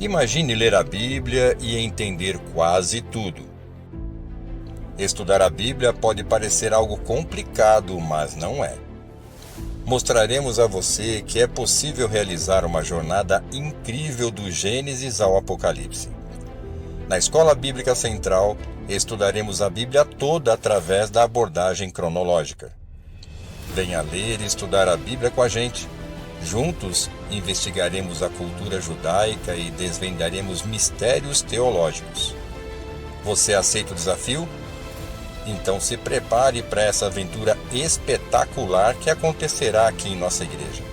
Imagine ler a Bíblia e entender quase tudo. Estudar a Bíblia pode parecer algo complicado, mas não é. Mostraremos a você que é possível realizar uma jornada incrível do Gênesis ao Apocalipse. Na Escola Bíblica Central, estudaremos a Bíblia toda através da abordagem cronológica. Venha ler e estudar a Bíblia com a gente. Juntos, investigaremos a cultura judaica e desvendaremos mistérios teológicos. Você aceita o desafio? Então se prepare para essa aventura espetacular que acontecerá aqui em nossa igreja.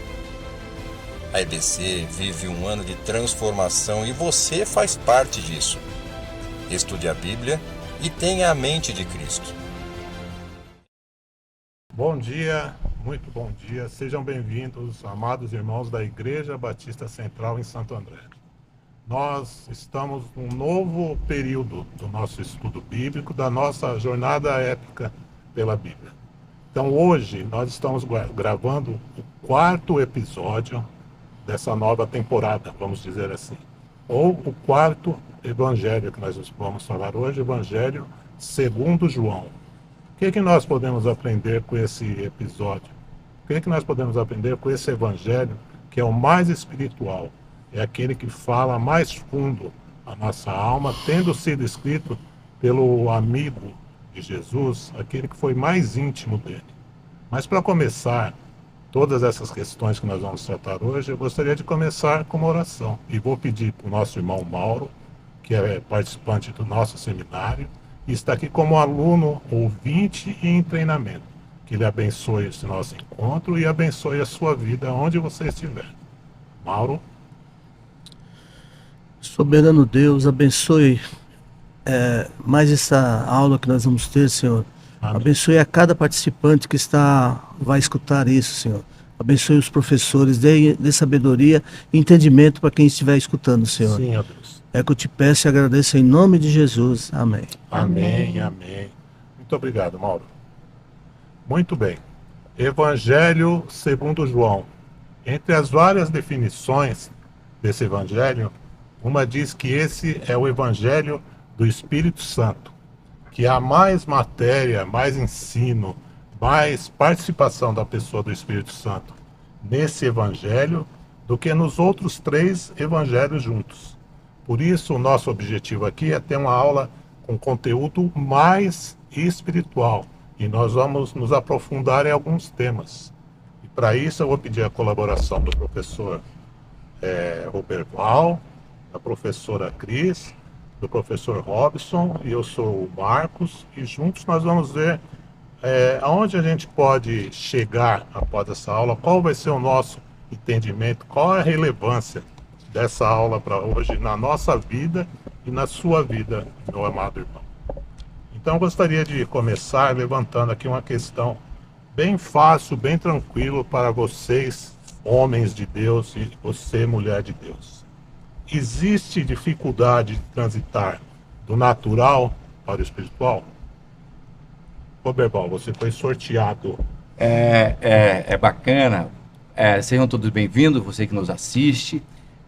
A EBC vive um ano de transformação e você faz parte disso. Estude a Bíblia e tenha a mente de Cristo. Bom dia, muito bom dia. Sejam bem-vindos, amados irmãos da Igreja Batista Central em Santo André. Nós estamos num novo período do nosso estudo bíblico, da nossa jornada épica pela Bíblia. Então hoje nós estamos gravando o 4º episódio dessa nova temporada, vamos dizer assim. Ou o 4º evangelho que nós vamos falar hoje, Evangelho segundo João. O que nós podemos aprender com esse episódio? O que nós podemos aprender com esse evangelho que é o mais espiritual? É aquele que fala mais fundo a nossa alma, tendo sido escrito pelo amigo de Jesus, aquele que foi mais íntimo dele. Mas para começar todas essas questões que nós vamos tratar hoje, eu gostaria de começar com uma oração. E vou pedir para o nosso irmão Mauro, que é participante do nosso seminário, e está aqui como aluno, ouvinte e em treinamento. Que Ele abençoe esse nosso encontro e abençoe a sua vida onde você estiver. Mauro. Soberano Deus, abençoe mais essa aula que nós vamos ter, Senhor. Amém. Abençoe a cada participante que vai escutar isso, Senhor. Abençoe os professores, dê sabedoria e entendimento para quem estiver escutando, Senhor. Sim, ó Deus. É que eu te peço e agradeço em nome de Jesus. Amém. Amém, amém. Muito obrigado, Mauro. Muito bem. Evangelho segundo João. Entre as várias definições desse evangelho, uma diz que esse é o evangelho do Espírito Santo, que há mais matéria, mais ensino, mais participação da pessoa do Espírito Santo nesse evangelho do que nos outros 3 evangelhos juntos. Por isso, o nosso objetivo aqui é ter uma aula com conteúdo mais espiritual. E nós vamos nos aprofundar em alguns temas. E para isso eu vou pedir a colaboração do professor Roberval, da professora Cris, do professor Robson, e eu sou o Marcos. E juntos nós vamos ver aonde a gente pode chegar após essa aula, qual vai ser o nosso entendimento, qual é a relevância dessa aula para hoje na nossa vida e na sua vida, meu amado irmão. Então eu gostaria de começar levantando aqui uma questão bem fácil, bem tranquilo para vocês, homens de Deus, e você, mulher de Deus. Existe dificuldade de transitar do natural para o espiritual? Roberval, você foi sorteado. É bacana. Sejam todos bem-vindos, você que nos assiste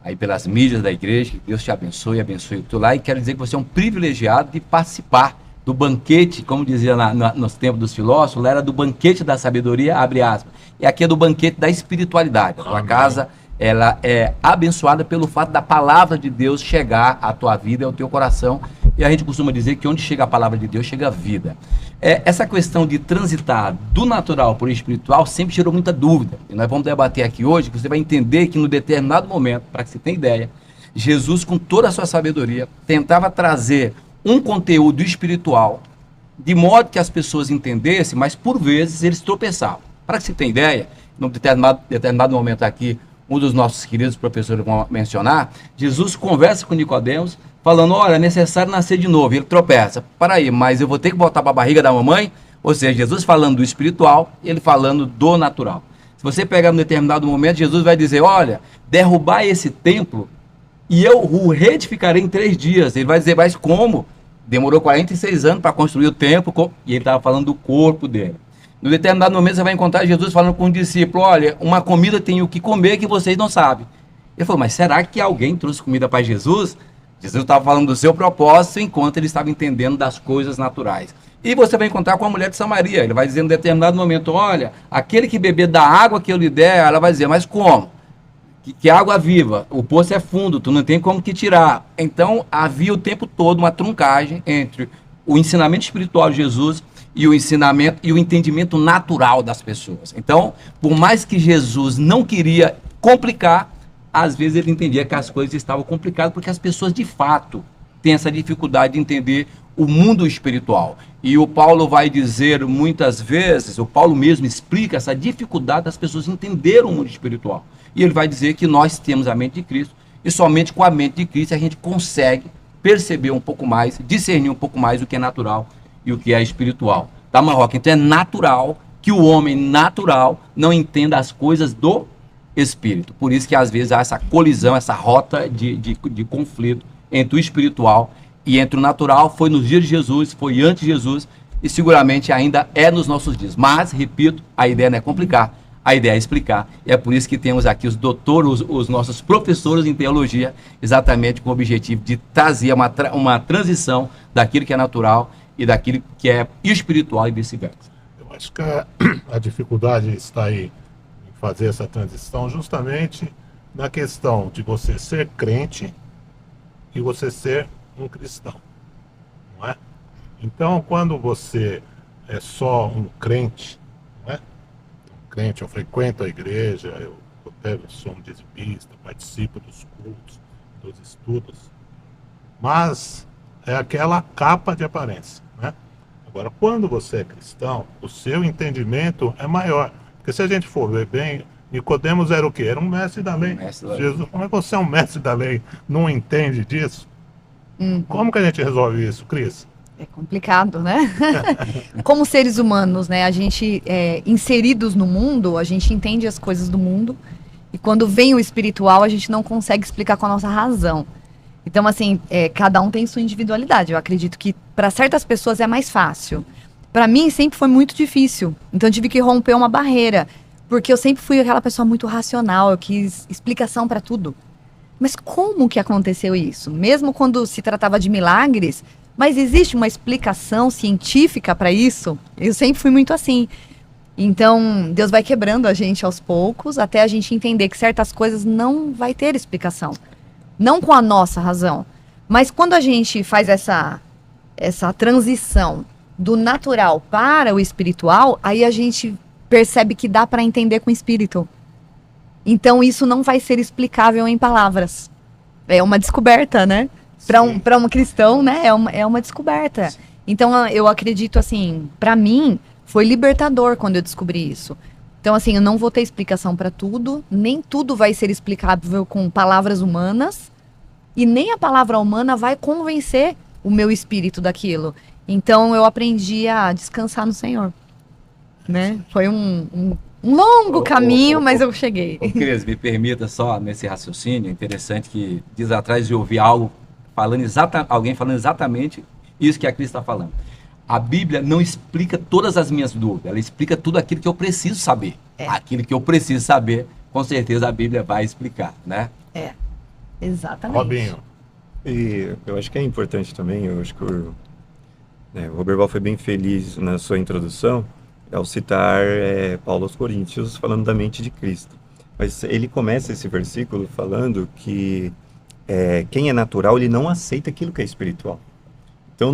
aí pelas mídias da igreja, que Deus te abençoe o teu lá, e quero dizer que você é um privilegiado de participar do banquete, como dizia nos tempos dos filósofos, lá era do banquete da sabedoria, abre aspas, e aqui é do banquete da espiritualidade. A tua casa, ela é abençoada pelo fato da palavra de Deus chegar à tua vida e ao teu coração, e a gente costuma dizer que onde chega a palavra de Deus, chega a vida. Essa questão de transitar do natural para o espiritual sempre gerou muita dúvida, e nós vamos debater aqui hoje, que você vai entender que no determinado momento, para que você tenha ideia, Jesus, com toda a sua sabedoria, tentava trazer um conteúdo espiritual, de modo que as pessoas entendessem, mas por vezes eles tropeçavam. Para que você tenha ideia, num determinado momento aqui, um dos nossos queridos professores vão mencionar, Jesus conversa com Nicodemos, falando, olha, é necessário nascer de novo. Ele tropeça. Para aí, mas eu vou ter que voltar para a barriga da mamãe? Ou seja, Jesus falando do espiritual, ele falando do natural. Se você pegar um determinado momento, Jesus vai dizer, olha, derrubar esse templo e eu o reedificarei em 3 dias. Ele vai dizer, mas como? Demorou 46 anos para construir o templo, e ele estava falando do corpo dele. No determinado momento você vai encontrar Jesus falando com o discípulo, olha, uma comida tem o que comer que vocês não sabem. Ele falou, mas será que alguém trouxe comida para Jesus? Jesus estava falando do seu propósito enquanto ele estava entendendo das coisas naturais. E você vai encontrar com a mulher de Samaria. Ele vai dizer em determinado momento, olha, aquele que beber da água que eu lhe der, ela vai dizer, mas como? Que água viva, o poço é fundo, tu não tem como que tirar. Então havia o tempo todo uma truncagem entre o ensinamento espiritual de Jesus e o ensinamento e o entendimento natural das pessoas. Então, por mais que Jesus não queria complicar, às vezes ele entendia que as coisas estavam complicadas porque as pessoas de fato têm essa dificuldade de entender o mundo espiritual. E o Paulo vai dizer muitas vezes, o Paulo mesmo explica essa dificuldade das pessoas entenderem o mundo espiritual. E ele vai dizer que nós temos a mente de Cristo e somente com a mente de Cristo a gente consegue perceber um pouco mais, discernir um pouco mais o que é natural e o que é espiritual. Tá, Marroca? Então é natural que o homem natural não entenda as coisas do espírito. Por isso que às vezes há essa colisão, essa rota de conflito entre o espiritual e entre o natural. Foi nos dias de Jesus, foi antes de Jesus e seguramente ainda é nos nossos dias. Mas, repito, a ideia não é complicar, a ideia é explicar. E é por isso que temos aqui os doutores, os nossos professores em teologia, exatamente com o objetivo de trazer uma transição daquilo que é natural e daquilo que é espiritual e vice-versa. Eu acho que a dificuldade está aí em fazer essa transição justamente na questão de você ser crente e você ser um cristão, não é? Então, quando você é só um crente, não é? Um crente, eu frequento a igreja, eu sou um dizimista, participo dos cultos, dos estudos, mas é aquela capa de aparência, né? Agora, quando você é cristão, o seu entendimento é maior, porque se a gente for ver bem, Nicodemos era o quê? Era um mestre da lei. Jesus, como é que você é um mestre da lei, não entende disso? Como que a gente resolve isso, Cris? É complicado, né? Como seres humanos, né? A gente, inseridos no mundo, a gente entende as coisas do mundo. E quando vem o espiritual, a gente não consegue explicar com a nossa razão. Então, assim, cada um tem sua individualidade. Eu acredito que para certas pessoas é mais fácil. Para mim, sempre foi muito difícil. Então, eu tive que romper uma barreira. Porque eu sempre fui aquela pessoa muito racional. Eu quis explicação para tudo. Mas como que aconteceu isso? Mesmo quando se tratava de milagres, mas existe uma explicação científica para isso? Eu sempre fui muito assim. Então, Deus vai quebrando a gente aos poucos, até a gente entender que certas coisas não vai ter explicação. Não com a nossa razão. Mas quando a gente faz essa transição do natural para o espiritual, aí a gente percebe que dá para entender com o espírito. Então, isso não vai ser explicável em palavras. É uma descoberta, né? Para um cristão, né? É uma descoberta. Então, eu acredito, assim, para mim, foi libertador quando eu descobri isso. Então, assim, eu não vou ter explicação para tudo, nem tudo vai ser explicável com palavras humanas, e nem a palavra humana vai convencer o meu espírito daquilo. Então, eu aprendi a descansar no Senhor. Né? Foi um longo caminho, mas eu cheguei. Cris, me permita só nesse raciocínio interessante que dias atrás eu ouvi algo alguém falando exatamente isso que a Cris está falando. A Bíblia não explica todas as minhas dúvidas, ela explica tudo aquilo que eu preciso saber. Aquilo que eu preciso saber, com certeza a Bíblia vai explicar, né? Exatamente. Robinho. E eu acho que é importante também, eu acho que o Roberval foi bem feliz na sua introdução, ao citar Paulo aos Coríntios, falando da mente de Cristo. Mas ele começa esse versículo falando que quem é natural, ele não aceita aquilo que é espiritual. Então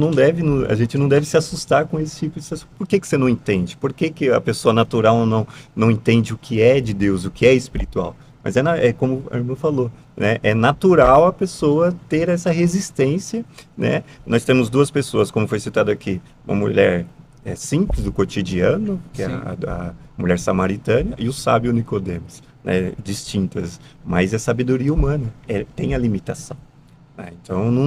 a gente não deve se assustar com esse tipo de situação. Por que você não entende? Por que a pessoa natural não entende o que é de Deus, o que é espiritual? Mas é como a irmã falou, né? É natural a pessoa ter essa resistência, né? Nós temos duas pessoas, como foi citado aqui, uma mulher simples do cotidiano, que é a mulher samaritana, e o sábio Nicodemos, né? Distintas, mas é sabedoria humana, tem a limitação. Então não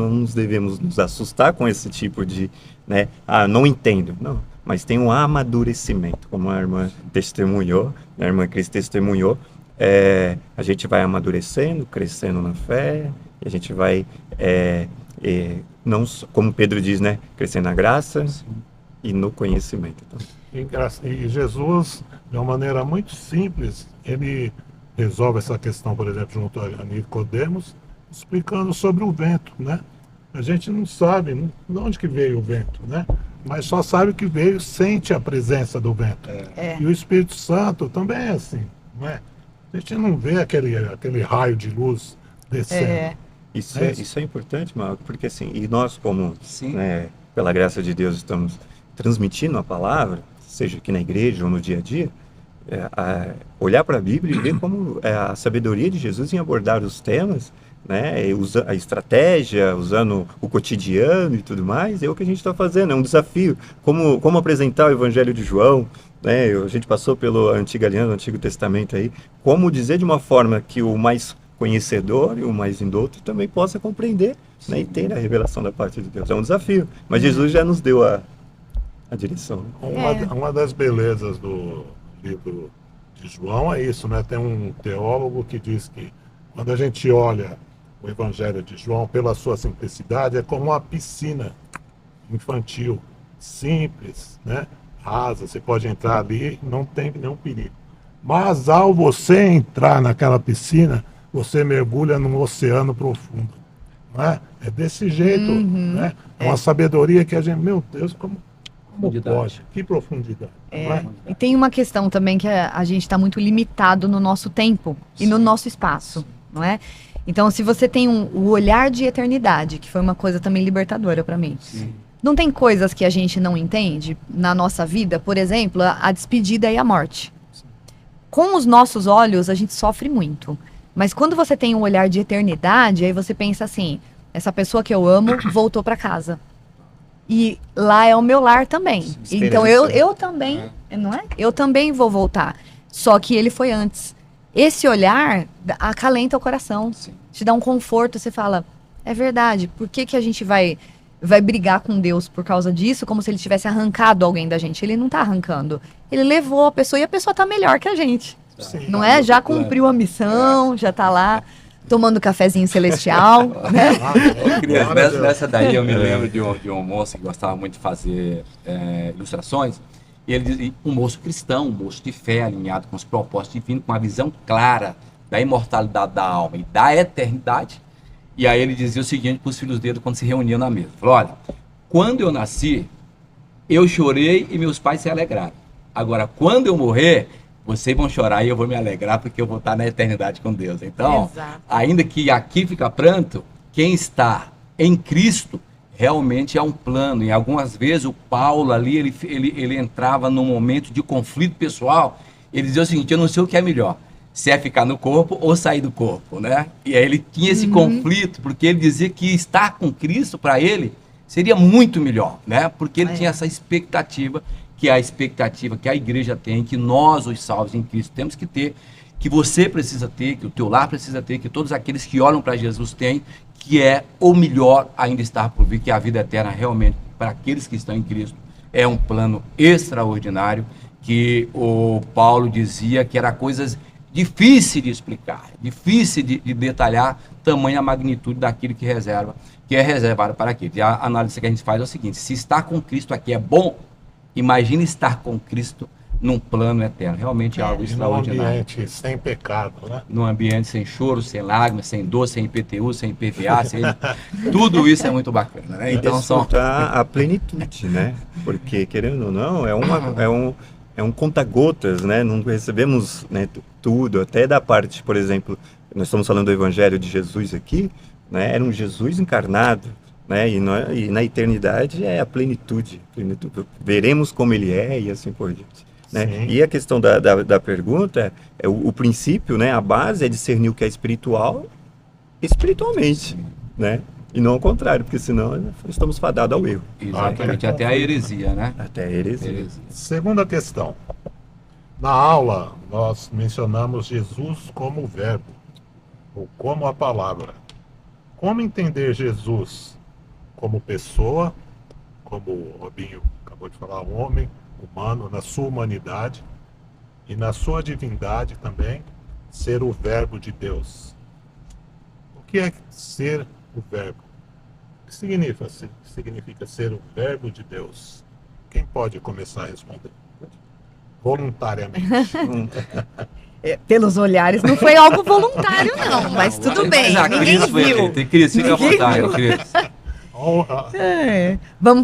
nos devemos nos assustar com esse tipo de, né? Não entendo. Não, mas tem um amadurecimento, como a irmã testemunhou, a irmã Cris testemunhou. A gente vai amadurecendo, crescendo na fé, e a gente vai, não, como Pedro diz, né, crescendo na graça e no conhecimento. Então. E Jesus, de uma maneira muito simples, ele resolve essa questão, por exemplo, junto a Nicodemos, explicando sobre o vento, né? A gente não sabe de onde que veio o vento, né? Mas só sabe que veio, sente a presença do vento. E o Espírito Santo também é assim, não é? A gente não vê aquele raio de luz descendo. Isso é importante, Marco, porque assim, e nós como, né, pela graça de Deus, estamos transmitindo a palavra, seja aqui na igreja ou no dia a dia, olhar para a Bíblia e ver como a sabedoria de Jesus em abordar os temas, né, a estratégia, usando o cotidiano e tudo mais, é o que a gente está fazendo, é um desafio. Como apresentar o Evangelho de João, né, a gente passou pelo Antiga Aliança, o Antigo Testamento aí, como dizer de uma forma que o mais conhecedor e o mais indouto também possa compreender, né, e ter a revelação da parte de Deus. É um desafio, mas Jesus já nos deu a direção. Uma das belezas do livro de João é isso, né? Tem um teólogo que diz que quando a gente olha o Evangelho de João pela sua simplicidade, é como uma piscina infantil, simples, né? Rasa, você pode entrar ali, não tem nenhum perigo. Mas ao você entrar naquela piscina, você mergulha num oceano profundo, não é? É desse jeito, né? É uma sabedoria que a gente, meu Deus, como pode? Que profundidade. Não é? E tem uma questão também que a gente está muito limitado no nosso tempo e no nosso espaço, não é? Então, se você tem o olhar de eternidade, que foi uma coisa também libertadora para mim. Não tem coisas que a gente não entende na nossa vida, por exemplo, a despedida e a morte. Com os nossos olhos, a gente sofre muito. Mas quando você tem um olhar de eternidade, aí você pensa assim, essa pessoa que eu amo voltou para casa. E lá é o meu lar também. Então eu também, não é? Eu também vou voltar. Só que ele foi antes. Esse olhar acalenta o coração. Te dá um conforto, você fala, é verdade, por que a gente vai brigar com Deus por causa disso, como se ele tivesse arrancado alguém da gente? Ele não tá arrancando. Ele levou a pessoa e a pessoa tá melhor que a gente. Não é? Já cumpriu a missão, já tá lá tomando cafezinho celestial, né? Nessa daí eu me lembro de um moço que gostava muito de fazer ilustrações. E ele dizia, um moço cristão, um moço de fé, alinhado com os propósitos divinos, com uma visão clara da imortalidade da alma e da eternidade. E aí ele dizia o seguinte para os filhos dele quando se reuniam na mesa. Falou, olha, quando eu nasci, eu chorei e meus pais se alegraram. Agora, quando eu morrer, vocês vão chorar e eu vou me alegrar porque eu vou estar na eternidade com Deus. Então, ainda que aqui fica pranto, quem está em Cristo realmente é um plano. E algumas vezes o Paulo ali, ele entrava num momento de conflito pessoal. Ele dizia o seguinte, eu não sei o que é melhor, se é ficar no corpo ou sair do corpo, né? E aí ele tinha esse conflito, porque ele dizia que estar com Cristo para ele seria muito melhor, né? Porque ele tinha essa expectativa, que é a expectativa que a igreja tem, que nós, os salvos em Cristo, temos que ter, que você precisa ter, que o teu lar precisa ter, que todos aqueles que olham para Jesus têm, que é o melhor ainda estar por vir, que a vida eterna realmente, para aqueles que estão em Cristo, é um plano extraordinário, que o Paulo dizia que era coisas difíceis de explicar, difícil de detalhar, tamanha magnitude daquilo que é reservado para aqueles. E a análise que a gente faz é o seguinte, se estar com Cristo aqui é bom, imagine estar com Cristo num plano eterno. Realmente é algo extraordinário. Num ambiente sem pecado, né? Num ambiente sem choro, sem lágrimas, sem dor, sem IPTU, sem IPVA, tudo isso é muito bacana, né? Então desfrutar a plenitude, né? Porque, querendo ou não, é um conta-gotas, né? Não recebemos, né, tudo, até da parte, por exemplo, nós estamos falando do Evangelho de Jesus aqui, né? Era um Jesus encarnado, né? E na eternidade é a plenitude. Veremos como ele é e assim por diante. Né? E a questão da pergunta, o princípio, né? A base é discernir o que é espiritual espiritualmente, né? E não ao contrário, porque senão estamos fadados ao erro. Exatamente, até a heresia, né? Até a heresia. Segunda questão. Na aula, nós mencionamos Jesus como o verbo, ou como a palavra. Como entender Jesus como pessoa, como o Robinho acabou acabou de falar, o homem humano na sua humanidade e na sua divindade também, ser o verbo de Deus. O que é ser o verbo? O que significa ser o verbo de Deus? Quem pode começar a responder? Voluntariamente. Pelos olhares, não foi algo voluntário, não, mas tudo bem. Mas a Ninguém Cris foi viu. aqui. Cris, fica à Ninguém vontade, viu. Cris. Honra.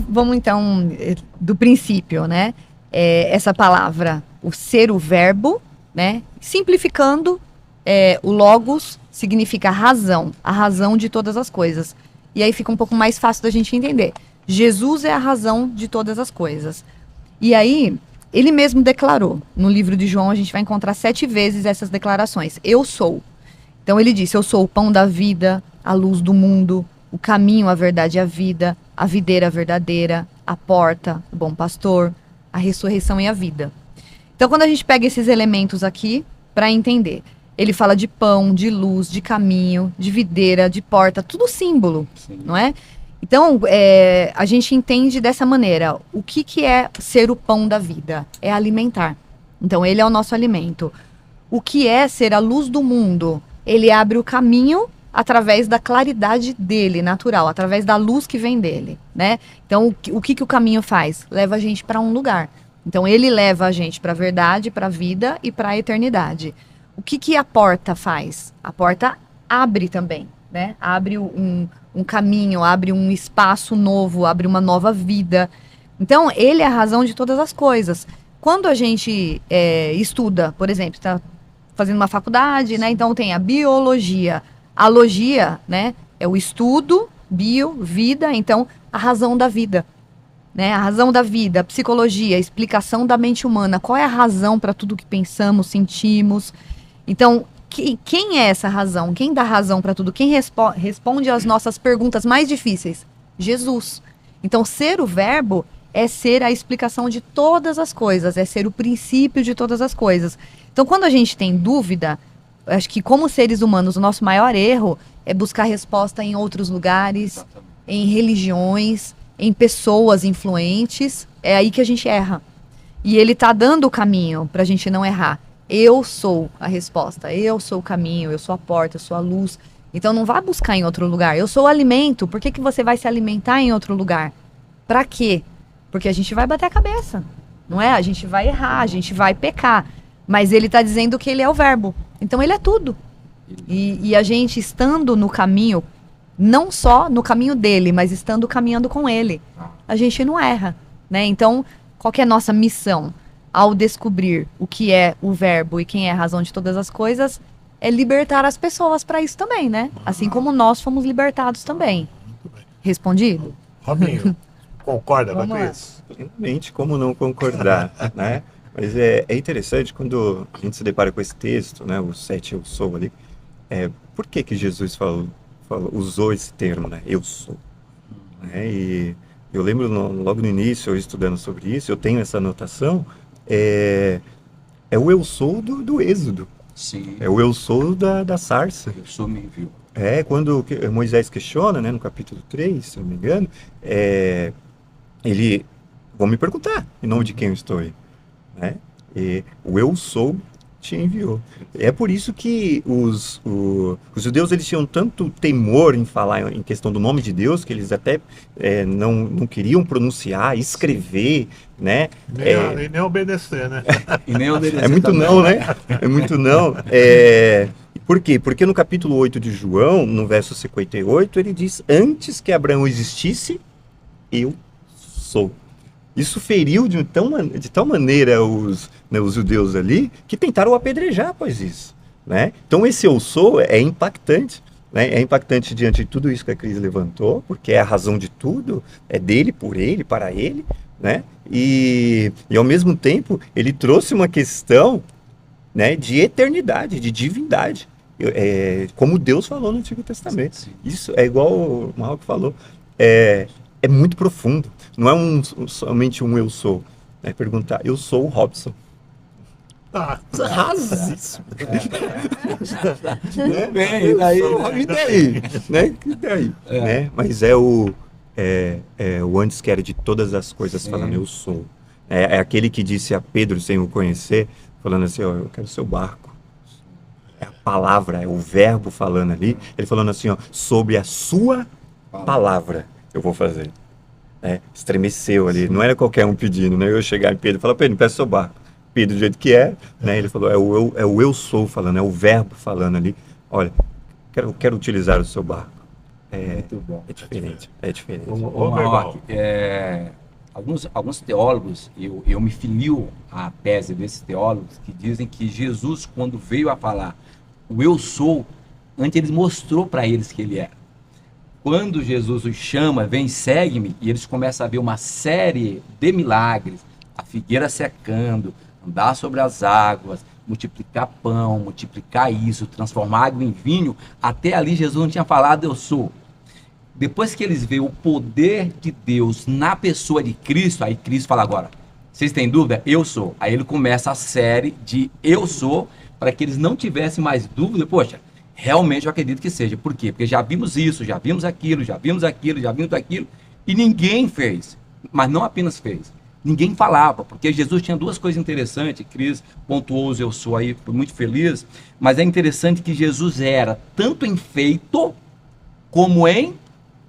Vamos então do princípio, né? Essa palavra, o ser o verbo, né? Simplificando, o logos significa razão, a razão de todas as coisas. E aí fica um pouco mais fácil da gente entender. Jesus é a razão de todas as coisas. E aí, ele mesmo declarou, no livro de João a gente vai encontrar 7 vezes essas declarações. Eu sou. Então ele disse, eu sou o pão da vida, a luz do mundo, o caminho, a verdade e a vida, a videira verdadeira, a porta, o bom pastor, a ressurreição e a vida. Então quando a gente pega esses elementos aqui para entender, ele fala de pão, de luz, de caminho, de videira, de porta, tudo símbolo, Sim. não é? Então, a gente entende dessa maneira, o que é ser o pão da vida? É alimentar. Então, ele é o nosso alimento. O que é ser a luz do mundo? Ele abre o caminho através da claridade dele, natural, através da luz que vem dele, né? Então, o que o caminho faz? Leva a gente para um lugar. Então, ele leva a gente para a verdade, para a vida e para a eternidade. O que a porta faz? A porta abre também, né? Abre um caminho, abre um espaço novo, abre uma nova vida. Então, ele é a razão de todas as coisas. Quando a gente estuda, por exemplo, está fazendo uma faculdade, né? Então tem a biologia. A logia, né? É o estudo, bio, vida, então a razão da vida. Né? A razão da vida, a psicologia, a explicação da mente humana. Qual é a razão para tudo que pensamos, sentimos? Então, quem é essa razão? Quem dá razão para tudo? Quem responde às nossas perguntas mais difíceis? Jesus. Então, ser o verbo é ser a explicação de todas as coisas, é ser o princípio de todas as coisas. Então, quando a gente tem dúvida, acho que como seres humanos, o nosso maior erro é buscar resposta em outros lugares, em religiões, em pessoas influentes. É aí que a gente erra. E ele está dando o caminho para a gente não errar. Eu sou a resposta, eu sou o caminho, eu sou a porta, eu sou a luz. Então não vá buscar em outro lugar. Eu sou o alimento, por que você vai se alimentar em outro lugar? Para quê? Porque a gente vai bater a cabeça, não é? A gente vai errar, a gente vai pecar. Mas ele está dizendo que ele é o verbo. Então ele é tudo. E a gente estando no caminho, não só no caminho dele, mas estando caminhando com ele, a gente não erra, né? Então, qual que é a nossa missão? Ao descobrir o que é o verbo e quem é a razão de todas as coisas, é libertar as pessoas para isso também, né? Assim como nós fomos libertados também. Muito bem. Respondido? Robinho, concorda com Vamos lá. isso? Plenamente, como não concordar, né? Mas é interessante quando a gente se depara com esse texto, né? O 7 eu sou ali. Por que Jesus usou esse termo, né? Eu sou. Né? E eu lembro logo no início, eu estudando sobre isso, eu tenho essa anotação, é o eu sou do Êxodo. Sim. É o eu sou da sarça. Eu sou me enviou. Quando Moisés questiona, né, no capítulo 3, se não me engano, vão me perguntar em nome de quem eu estou aí. Né? E o eu sou te enviou. É por isso que os judeus eles tinham tanto temor em falar em questão do nome de Deus, que eles até não queriam pronunciar, escrever, né? E nem obedecer, né? E nem obedecer É muito também. não, né? É muito não. Por quê? Porque no capítulo 8 de João, no verso 58, ele diz, antes que Abraão existisse, eu sou. Isso feriu de tal maneira os judeus ali, que tentaram o apedrejar após isso. Né? Então esse eu sou é impactante. Né? É impactante diante de tudo isso que a Cris levantou, porque é a razão de tudo, é dele, por ele, para ele. Né? E ao mesmo tempo, ele trouxe uma questão, né, de eternidade, de divindade. Como Deus falou no Antigo Testamento. Sim. Isso é igual o Marco falou. É muito profundo. Não é somente um eu sou. É perguntar, eu sou o Robson. Tá. Rasíssimo. Bem, e daí? E daí? Né? E daí? Né? Mas é o antes que era de todas as coisas, Sim. falando eu sou. É aquele que disse a Pedro sem o conhecer, falando assim, ó, eu quero seu barco. É a palavra, é o verbo falando ali. Ele falando assim, ó, sobre a sua palavra eu vou fazer. Estremeceu ali. Não era qualquer um pedindo, né? Eu chegar em Pedro e falar, Pedro, peça seu barco. Pedro do jeito que né? Ele falou, é o eu sou falando, é o verbo falando ali. Olha, quero utilizar o seu barco. Muito bom. É diferente, é diferente. Ô, Marroque, alguns teólogos, eu me filio à tese desses teólogos que dizem que Jesus, quando veio a falar o eu sou, antes ele mostrou para eles que ele era. Quando Jesus os chama, vem, segue-me, e eles começam a ver uma série de milagres, a figueira secando, andar sobre as águas, multiplicar pão, multiplicar isso, transformar água em vinho, até ali Jesus não tinha falado eu sou. Depois que eles veem o poder de Deus na pessoa de Cristo, aí Cristo fala agora, vocês têm dúvida? Eu sou. Aí ele começa a série de eu sou, para que eles não tivessem mais dúvida. Poxa, realmente eu acredito que seja. Por quê? Porque já vimos isso, já vimos aquilo, já vimos aquilo, já vimos aquilo, e ninguém fez. Mas não apenas fez, ninguém falava, porque Jesus tinha duas coisas interessantes. Cris pontuou os eu sou aí, foi muito feliz, mas é interessante que Jesus era tanto em feito como em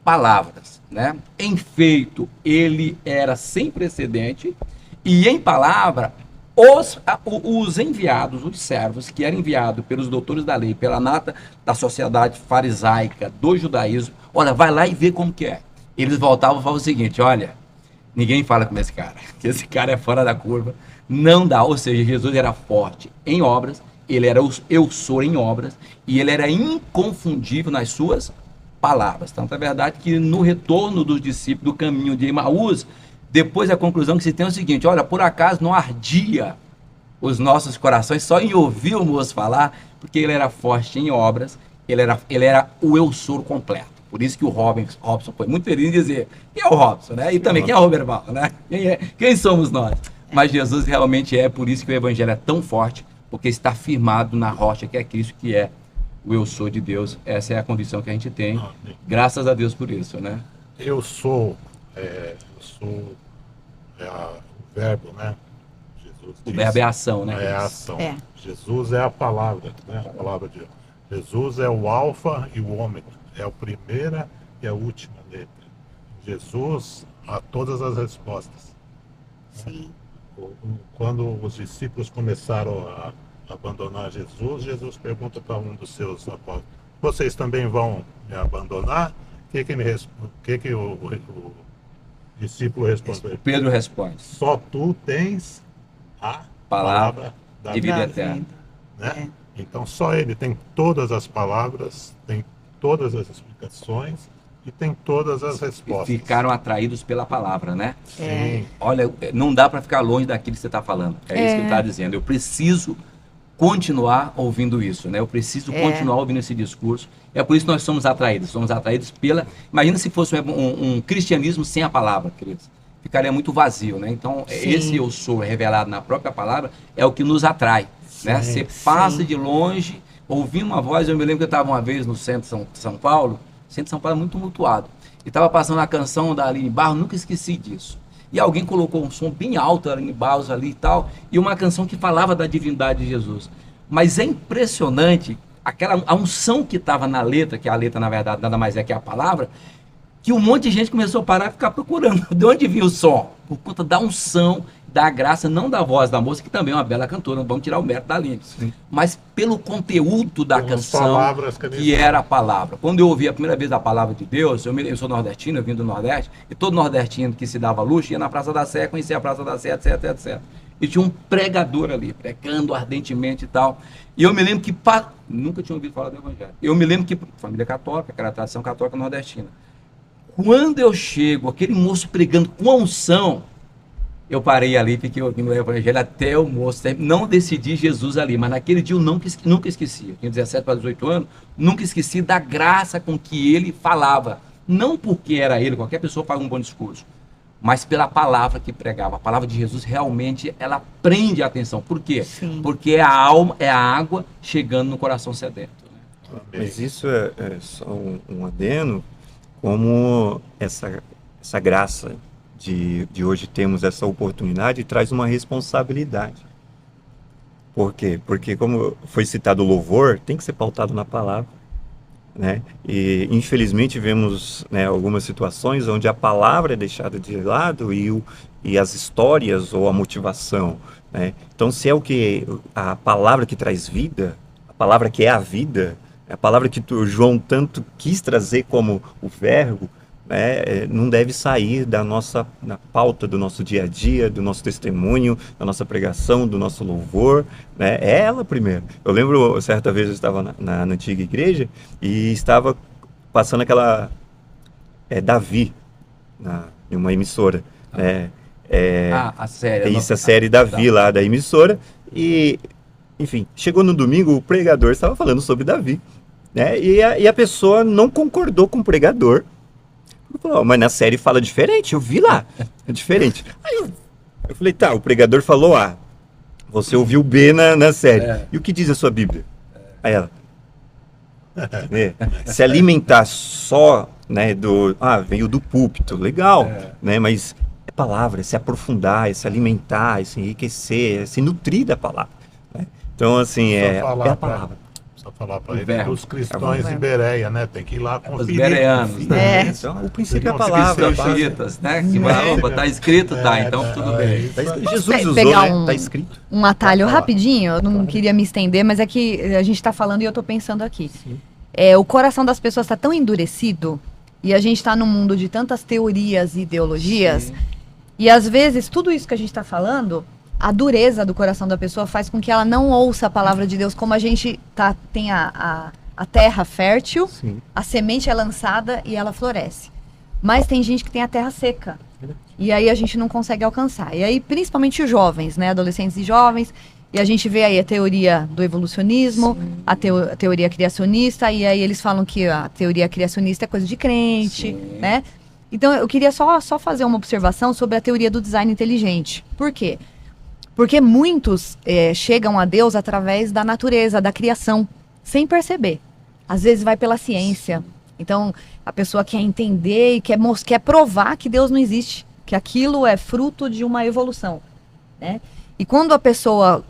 palavras, né? Em feito, ele era sem precedente, e em palavra, os enviados, os servos, que eram enviados pelos doutores da lei, pela nata da sociedade farisaica, do judaísmo, olha, vai lá e vê como que é. Eles voltavam e falavam o seguinte, olha, ninguém fala com esse cara, que esse cara é fora da curva, não dá. Ou seja, Jesus era forte em obras, ele era o eu sou em obras, e ele era inconfundível nas suas palavras. Tanto é verdade que no retorno dos discípulos do caminho de Emaús, depois a conclusão que se tem é o seguinte, olha, por acaso não ardia os nossos corações só em ouvir o moço falar, porque ele era forte em obras, ele era o eu sou completo. Por isso que o Robson foi muito feliz em dizer, quem é o Robson, né? E também quem é o Roberval, né? Quem somos nós? Mas Jesus realmente por isso que o evangelho é tão forte, porque está firmado na rocha que é Cristo, que é o eu sou de Deus. Essa é a condição que a gente tem. Graças a Deus por isso, né? Eu sou o verbo, né? Jesus O diz, verbo é ação, né? é a ação. É. Jesus é a palavra, né? A palavra de Deus. Jesus é o alfa e o ômega, é a primeira e a última letra. Jesus há todas as respostas. Sim. Quando os discípulos começaram a abandonar Jesus, Jesus pergunta para um dos seus apóstolos, vocês também vão me abandonar? O que o discípulo respondeu? Pedro responde, Só tu tens a palavra da de vida, vida eterna. né? Então só ele tem todas as palavras, tem todas as explicações e tem todas as E respostas. ficaram atraídos pela palavra, né? Sim. Olha, não dá para ficar longe daquilo que você está falando. É isso que ele está dizendo. Eu preciso continuar ouvindo isso, né? Eu preciso continuar ouvindo esse discurso. É por isso que nós somos atraídos pela... Imagina se fosse um cristianismo sem a palavra, queridos. Ficaria muito vazio, né? Então, Sim. esse eu sou revelado na própria palavra é o que nos atrai, né? Você passa de longe, ouvindo uma voz. Eu me lembro que eu estava uma vez no centro de São Paulo. O centro de São Paulo é muito tumultuado. E estava passando a canção da Aline Barros, nunca esqueci disso. E alguém colocou um som bem alto, Aline Barros ali e tal, e uma canção que falava da divindade de Jesus. Mas é impressionante a unção que estava na letra, que a letra, na verdade, nada mais é que a palavra, que um monte de gente começou a parar e ficar procurando de onde vinha o som. Por conta da unção, da graça, não da voz da moça, que também é uma bela cantora, não vamos tirar o mérito da Aline, mas pelo conteúdo da Pelas canção, palavras que era a palavra. Quando eu ouvi a primeira vez a palavra de Deus, eu sou nordestino, eu vim do Nordeste, e todo nordestino que se dava luxo ia na Praça da Sé, conhecia a Praça da Sé, etc, etc. E tinha um pregador ali, pregando ardentemente e tal. E eu me lembro que, nunca tinha ouvido falar do Evangelho. Eu me lembro que, família católica, aquela tradição católica nordestina. Quando eu chego, aquele moço pregando com a unção, eu parei ali, fiquei ouvindo o Evangelho até o moço. Não decidi Jesus ali, mas naquele dia eu nunca esqueci. Eu tinha 17 para 18 anos, nunca esqueci da graça com que ele falava. Não porque era ele, qualquer pessoa faz um bom discurso, mas pela palavra que pregava. A palavra de Jesus realmente, ela prende a atenção. Por quê? Sim. Porque é a alma, é a água chegando no coração sedento. Mas isso é só um adeno, como essa graça de hoje termos essa oportunidade traz uma responsabilidade. Por quê? Porque, como foi citado o louvor, tem que ser pautado na palavra, né? E, infelizmente, vemos, né, algumas situações onde a palavra é deixada de lado e as histórias ou a motivação, né? Então, se é a palavra que traz vida, a palavra que é a vida, a palavra que João tanto quis trazer como o verbo, né, não deve sair na pauta do nosso dia a dia, do nosso testemunho, da nossa pregação, do nosso louvor, né? É ela primeiro. Eu lembro, certa vez eu estava na antiga igreja e estava passando aquela Davi, em uma emissora, né? A série. Isso, a série Davi lá da emissora. E, enfim, chegou no domingo, o pregador estava falando sobre Davi, né? E a pessoa não concordou com o pregador. Falou, mas na série fala diferente, eu vi lá, é diferente. Aí eu falei, tá, o pregador falou A, você ouviu B na série. E o que diz a sua Bíblia? Aí ela, se alimentar só, né, veio do púlpito, legal, né, mas é palavra, é se aprofundar, é se alimentar, é se enriquecer, é se nutrir da palavra, né? Então, assim, é a palavra. Precisa falar para O ele verbo. que os cristãos de Bereia, né, tem que ir lá Os conferir. bereanos, né? Então, o princípio é a Os palavra. Cristãos xiitas, né? Que vai, opa, tá escrito, tá, então tudo bem. Tá escrito, Jesus Posso usou, pegar né? Tá escrito. um atalho Pode falar. rapidinho? Eu não queria me estender, mas é que a gente está falando e eu estou pensando aqui. Sim. O coração das pessoas está tão endurecido e a gente está num mundo de tantas teorias e ideologias e às vezes tudo isso que a gente está falando, a dureza do coração da pessoa faz com que ela não ouça a palavra de Deus como a gente tem a terra fértil, Sim. a semente é lançada e ela floresce. Mas tem gente que tem a terra seca. E aí a gente não consegue alcançar. E aí, principalmente os jovens, né? Adolescentes e jovens. E a gente vê aí a teoria do evolucionismo, a teoria criacionista. E aí eles falam que a teoria criacionista é coisa de crente, né? Então eu queria só fazer uma observação sobre a teoria do design inteligente. Por quê? Porque muitos chegam a Deus através da natureza, da criação, sem perceber. Às vezes vai pela ciência. Então, a pessoa quer entender e quer provar que Deus não existe, que aquilo é fruto de uma evolução, né? E quando a pessoa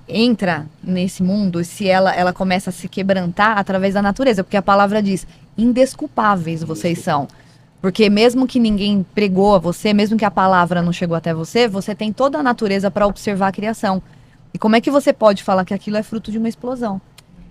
entra nesse mundo, se ela começa a se quebrantar através da natureza, porque a palavra diz, indesculpáveis vocês são. Porque mesmo que ninguém pregou a você, mesmo que a palavra não chegou até você, você tem toda a natureza para observar a criação. E como é que você pode falar que aquilo é fruto de uma explosão?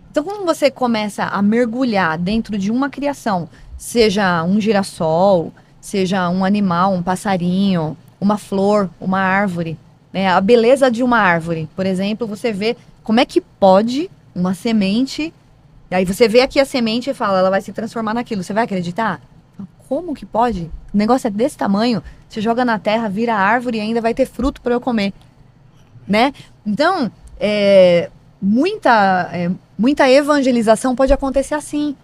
Então, quando você começa a mergulhar dentro de uma criação, seja um girassol, seja um animal, um passarinho, uma flor, uma árvore, né? A beleza de uma árvore, por exemplo, você vê como é que pode uma semente, e aí você vê aqui a semente e fala, ela vai se transformar naquilo, você vai acreditar? Como que pode? O negócio é desse tamanho, você joga na terra, vira árvore e ainda vai ter fruto para eu comer, né? Então, muita evangelização pode acontecer assim,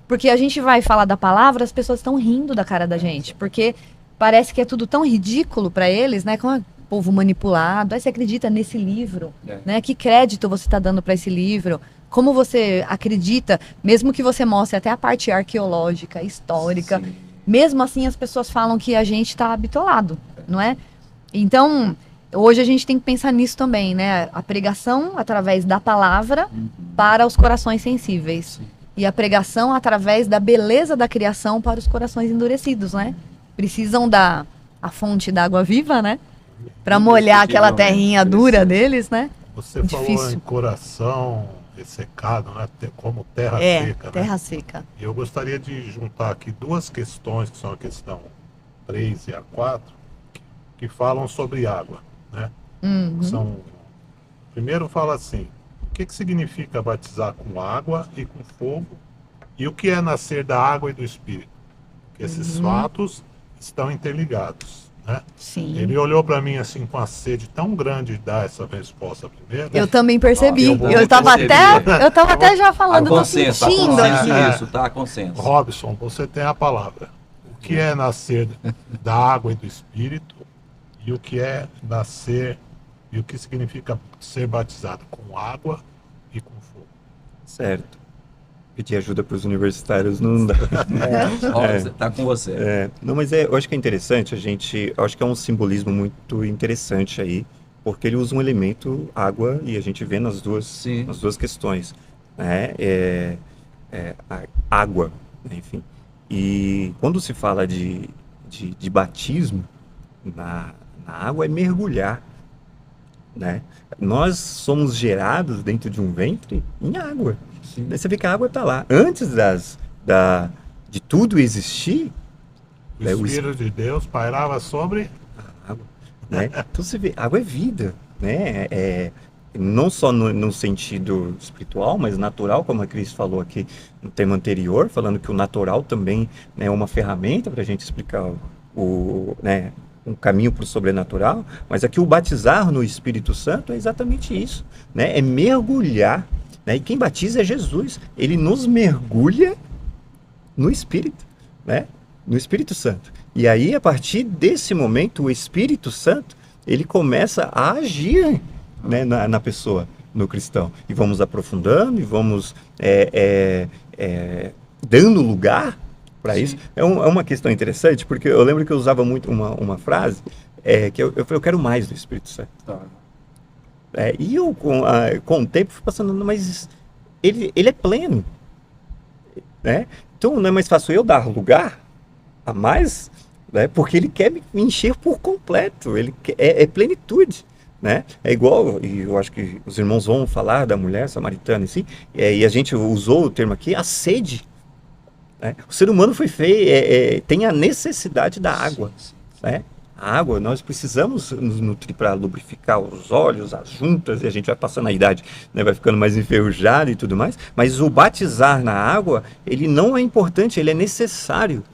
porque a gente vai falar da palavra, as pessoas estão rindo da cara da gente, porque parece que é tudo tão ridículo para eles, né? Como é povo manipulado, aí você acredita nesse livro, né? Que crédito você está dando para esse livro? Como você acredita, mesmo que você mostre até a parte arqueológica, histórica, mesmo assim as pessoas falam que a gente está bitolado, não é? Então, hoje a gente tem que pensar nisso também, né? A pregação através da palavra para os corações sensíveis. E a pregação através da beleza da criação para os corações endurecidos, né? Precisam da fonte da água viva, né? Para molhar aquela terrinha dura deles, né? Você falou em coração ressecado, né? Como terra seca, né? Terra seca. Eu gostaria de juntar aqui duas questões, que são a questão 3 e a 4, que falam sobre água, né? Primeiro fala assim, o que significa batizar com água e com fogo? E o que é nascer da água e do Espírito? Porque esses fatos estão interligados, né? Sim. Ele olhou para mim assim com a sede tão grande de dar essa resposta primeiro. Eu também percebi. eu Eu tava até já falando, tô Consenso, sentindo aqui. isso, tá? Consenso. Robson, você tem a palavra. O que é nascer da água e do Espírito? E o que é nascer, e o que significa ser batizado com água e com fogo? Certo. Pedir ajuda para os universitários não dá. Tá com você. Não, mas eu acho que é interessante eu acho que é um simbolismo muito interessante aí, porque ele usa um elemento água e a gente vê nas duas questões, né? A água, né? Enfim. E quando se fala de batismo na água, é mergulhar, né? Nós somos gerados dentro de um ventre em água. Daí você vê que a água está lá. Antes de tudo existir, O Espírito de Deus pairava sobre a água, né? Então você vê, água é vida, né? Não só no sentido espiritual, mas natural, como a Cris falou aqui no tema anterior, falando que o natural também, né, é uma ferramenta para a gente explicar né, um caminho para o sobrenatural. Mas aqui o batizar no Espírito Santo é exatamente isso, né? É mergulhar. E quem batiza é Jesus. Ele nos mergulha no Espírito, né? No Espírito Santo. E aí, a partir desse momento, o Espírito Santo, ele começa a agir, né, na pessoa, no cristão. E vamos aprofundando, e vamos dando lugar para isso. É uma questão interessante, porque eu lembro que eu usava muito uma frase, que eu falei, eu quero mais do Espírito Santo. Tá. E eu, com o tempo, fui passando, mas ele é pleno, né? Então, não é mais fácil eu dar lugar a mais, né? Porque ele quer me encher por completo, é plenitude, né? É igual, e eu acho que os irmãos vão falar da mulher samaritana, assim, e a gente usou o termo aqui, a sede, né? O ser humano foi feito, tem a necessidade da água, né? A água, nós precisamos nos nutrir para lubrificar os olhos, as juntas, e a gente vai passando a idade, né, vai ficando mais enferrujado e tudo mais, mas o batizar na água, ele não é importante, ele é necessário,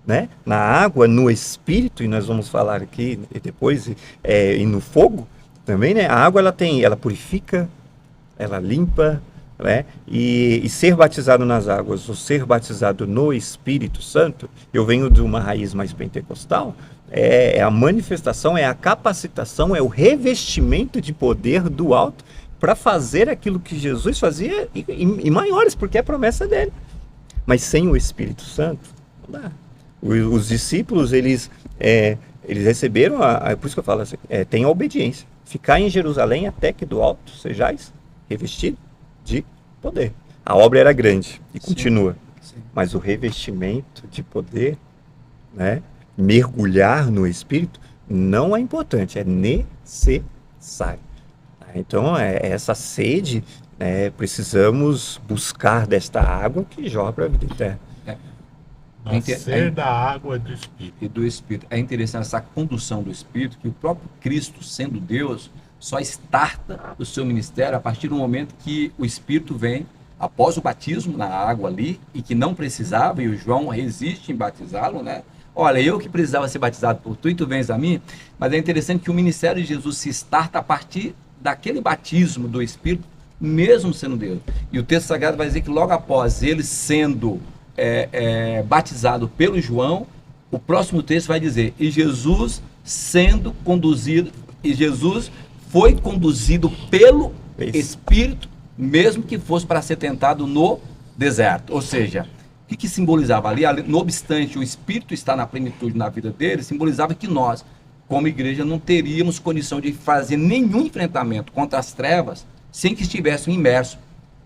né? Na água, no Espírito, e nós vamos falar aqui e depois, e no fogo também, né? A água, ela purifica, ela limpa, né? E ser batizado nas águas, ou ser batizado no Espírito Santo, eu venho de uma raiz mais pentecostal, é a manifestação, é a capacitação, é o revestimento de poder do alto para fazer aquilo que Jesus fazia e maiores, porque é a promessa dele. Mas sem o Espírito Santo, não dá. Os discípulos, eles receberam, por isso que eu falo assim, tem a obediência. Ficar em Jerusalém até que do alto sejais revestido de poder. A obra era grande e continua. Sim. Mas o revestimento de poder, né? Mergulhar no Espírito não é importante, é necessário. Então, essa sede, né, precisamos buscar desta água que jorra para a vida eterna. nascer da água do Espírito. E do Espírito. É interessante essa condução do Espírito, que o próprio Cristo, sendo Deus, só starta o seu ministério a partir do momento que o Espírito vem, após o batismo na água ali, e que não precisava, e o João resiste em batizá-lo, né? Olha, eu que precisava ser batizado por tu e tu vens a mim, mas é interessante que o ministério de Jesus se starta a partir daquele batismo do Espírito, mesmo sendo Deus. E o texto sagrado vai dizer que logo após ele sendo batizado pelo João, o próximo texto vai dizer, e Jesus foi conduzido pelo Espírito, mesmo que fosse para ser tentado no deserto. Ou seja, o que simbolizava ali? Não obstante o Espírito estar na plenitude na vida dele, simbolizava que nós, como igreja, não teríamos condição de fazer nenhum enfrentamento contra as trevas sem que estivéssemos imersos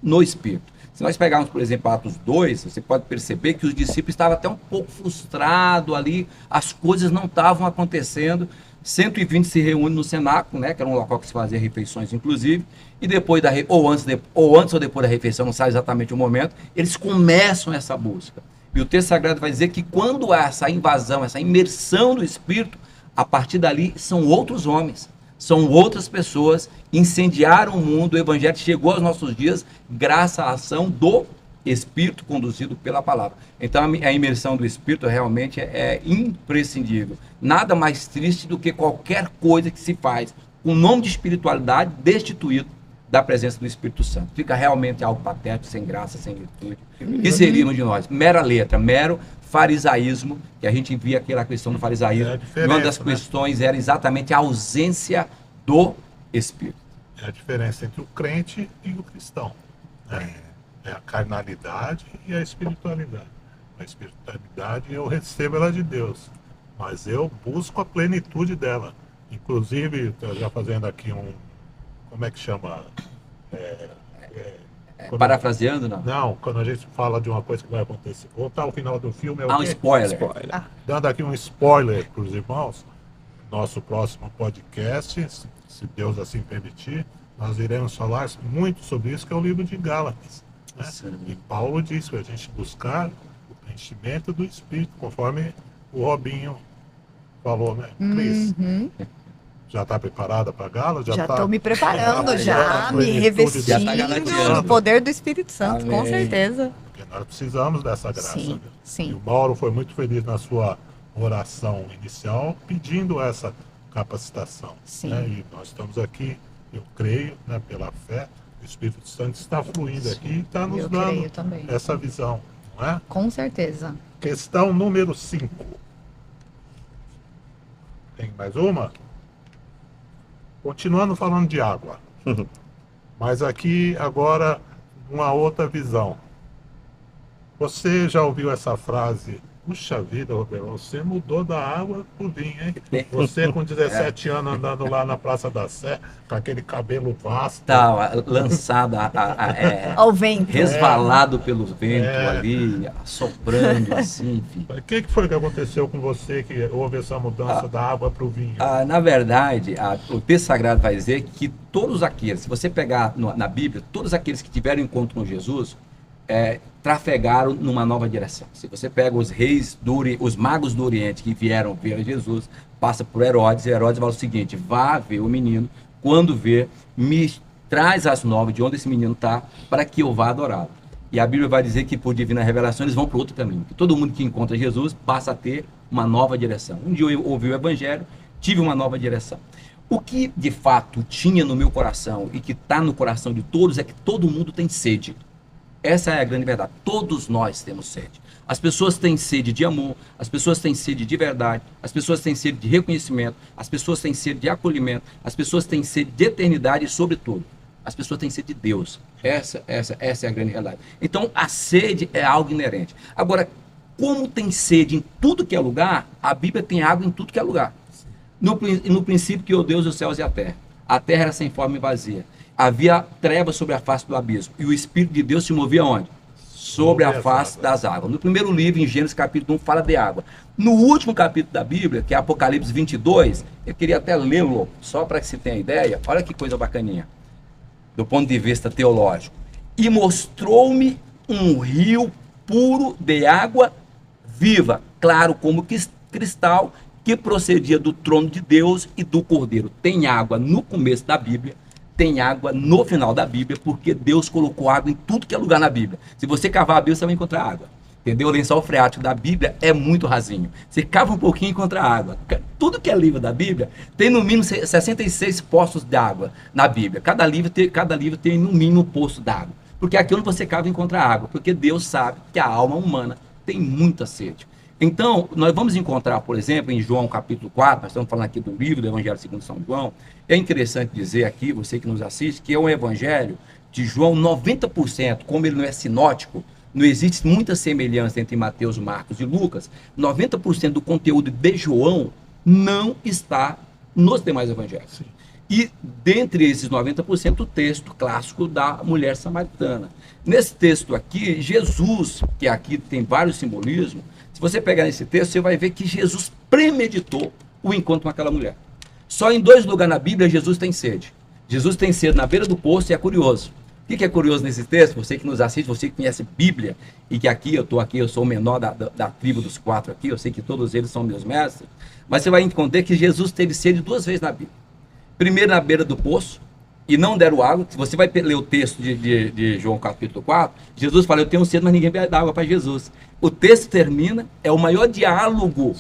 no Espírito. Se nós pegarmos, por exemplo, Atos 2, você pode perceber que os discípulos estavam até um pouco frustrados ali, as coisas não estavam acontecendo. 120 se reúnem no cenáculo, né, que era um local que se fazia refeições, inclusive, e depois ou antes ou depois da refeição, não sabe exatamente o momento, eles começam essa busca. E o texto sagrado vai dizer que quando há essa invasão, essa imersão do Espírito, a partir dali são outros homens, são outras pessoas, incendiaram o mundo, o Evangelho chegou aos nossos dias graças à ação do Espírito conduzido pela palavra. Então a imersão do Espírito realmente é imprescindível. Nada mais triste do que qualquer coisa que se faz com o nome de espiritualidade destituído da presença do Espírito Santo. Fica realmente algo patético, sem graça, sem virtude. O que seríamos de nós? Mera letra, mero farisaísmo, que a gente via aquela questão do farisaísmo. E uma das questões era exatamente a ausência do Espírito. É a diferença entre o crente e o cristão. É a carnalidade e a espiritualidade. A espiritualidade eu recebo ela de Deus, mas eu busco a plenitude dela. Inclusive, tô já fazendo aqui como é que chama? Parafraseando, não? Não, quando a gente fala de uma coisa que vai acontecer, ou tá o final do filme, é o Um quê? spoiler. Dando aqui um spoiler para os irmãos, nosso próximo podcast, se Deus assim permitir, nós iremos falar muito sobre isso, que é o livro de Gálatas. Né? E Paulo diz para a gente buscar o preenchimento do Espírito, conforme o Robinho falou, né? Cris, já está preparada para Gálatas? Já tá- estou me preparando, já a me plenitude revestindo Já tá galanteando. do poder do Espírito Santo, com Amém. certeza. Porque nós precisamos dessa graça. Sim, né? sim. E o Mauro foi muito feliz na sua oração inicial, pedindo essa capacitação. Sim. Né? E nós estamos aqui, eu creio, né, pela fé, o Espírito Santo está fluindo aqui e está nos Eu dando creio também. essa visão. Não é? Com certeza. Questão número 5. Tem mais uma? Continuando falando de água. Mas aqui agora uma outra visão. Você já ouviu essa frase? Puxa vida, Roberto, você mudou da água pro vinho, hein? Você com 17 anos andando lá na Praça da Sé, com aquele cabelo vasto. Tá, lançado, Ao vento. resvalado pelo vento É. ali, assoprando assim, enfim. O que foi que aconteceu com você que houve essa mudança da água pro vinho? Na verdade, o texto sagrado vai dizer que todos aqueles, se você pegar na Bíblia, todos aqueles que tiveram encontro com Jesus, trafegaram numa nova direção. Se você pega os reis, os magos do Oriente que vieram ver a Jesus, passa por Herodes, e Herodes fala o seguinte: vá ver o menino, quando ver, me traz as novas de onde esse menino está, para que eu vá adorá-lo. E a Bíblia vai dizer que por divina revelação eles vão para outro caminho, que todo mundo que encontra Jesus passa a ter uma nova direção. Um dia eu ouvi o Evangelho, tive uma nova direção. O que de fato tinha no meu coração e que está no coração de todos é que todo mundo tem sede. Essa é a grande verdade. Todos nós temos sede. As pessoas têm sede de amor, as pessoas têm sede de verdade, as pessoas têm sede de reconhecimento, as pessoas têm sede de acolhimento, as pessoas têm sede de eternidade e, sobretudo, as pessoas têm sede de Deus. Essa é a grande realidade. Então, a sede é algo inerente. Agora, como tem sede em tudo que é lugar, a Bíblia tem água em tudo que é lugar. No princípio criou Deus os céus e a terra. A terra era sem forma e vazia. Havia trevas sobre a face do abismo. E o Espírito de Deus se movia onde? Sobre a face das águas. No primeiro livro, em Gênesis capítulo 1, fala de água. No último capítulo da Bíblia, que é Apocalipse 22, eu queria até lê-lo, só para que se tenha ideia. Olha que coisa bacaninha, do ponto de vista teológico. E mostrou-me um rio puro de água viva, claro como cristal, que procedia do trono de Deus e do Cordeiro. Tem água no começo da Bíblia, tem água no final da Bíblia, porque Deus colocou água em tudo que é lugar na Bíblia. Se você cavar a Bíblia, você vai encontrar água. Entendeu? O lençol freático da Bíblia é muito rasinho. Você cava um pouquinho e encontra água. Tudo que é livro da Bíblia tem no mínimo 66 poços de água na Bíblia. Cada livro tem no mínimo um poço d'água. Porque aqui onde você cava encontra água. Porque Deus sabe que a alma humana tem muita sede. Então, nós vamos encontrar, por exemplo, em João capítulo 4, nós estamos falando aqui do livro do Evangelho segundo São João. É interessante dizer aqui, você que nos assiste, que é um evangelho de João 90%, como ele não é sinótico, não existe muita semelhança entre Mateus, Marcos e Lucas, 90% do conteúdo de João não está nos demais evangelhos. Sim. E dentre esses 90%, o texto clássico da mulher samaritana. Nesse texto aqui, Jesus, que aqui tem vários simbolismos, se você pegar nesse texto, você vai ver que Jesus premeditou o encontro com aquela mulher. Só em 2 lugares na Bíblia, Jesus tem sede. Jesus tem sede na beira do poço e é curioso. O que é curioso nesse texto? Você que nos assiste, você que conhece Bíblia, e que aqui, eu sou o menor da tribo dos 4 aqui, eu sei que todos eles são meus mestres, mas você vai entender que Jesus teve sede 2 vezes na Bíblia. Primeiro na beira do poço, e não deram água. Se você vai ler o texto de João capítulo 4, Jesus fala: eu tenho sede, mas ninguém bebe água para Jesus. O texto termina, é o maior diálogo,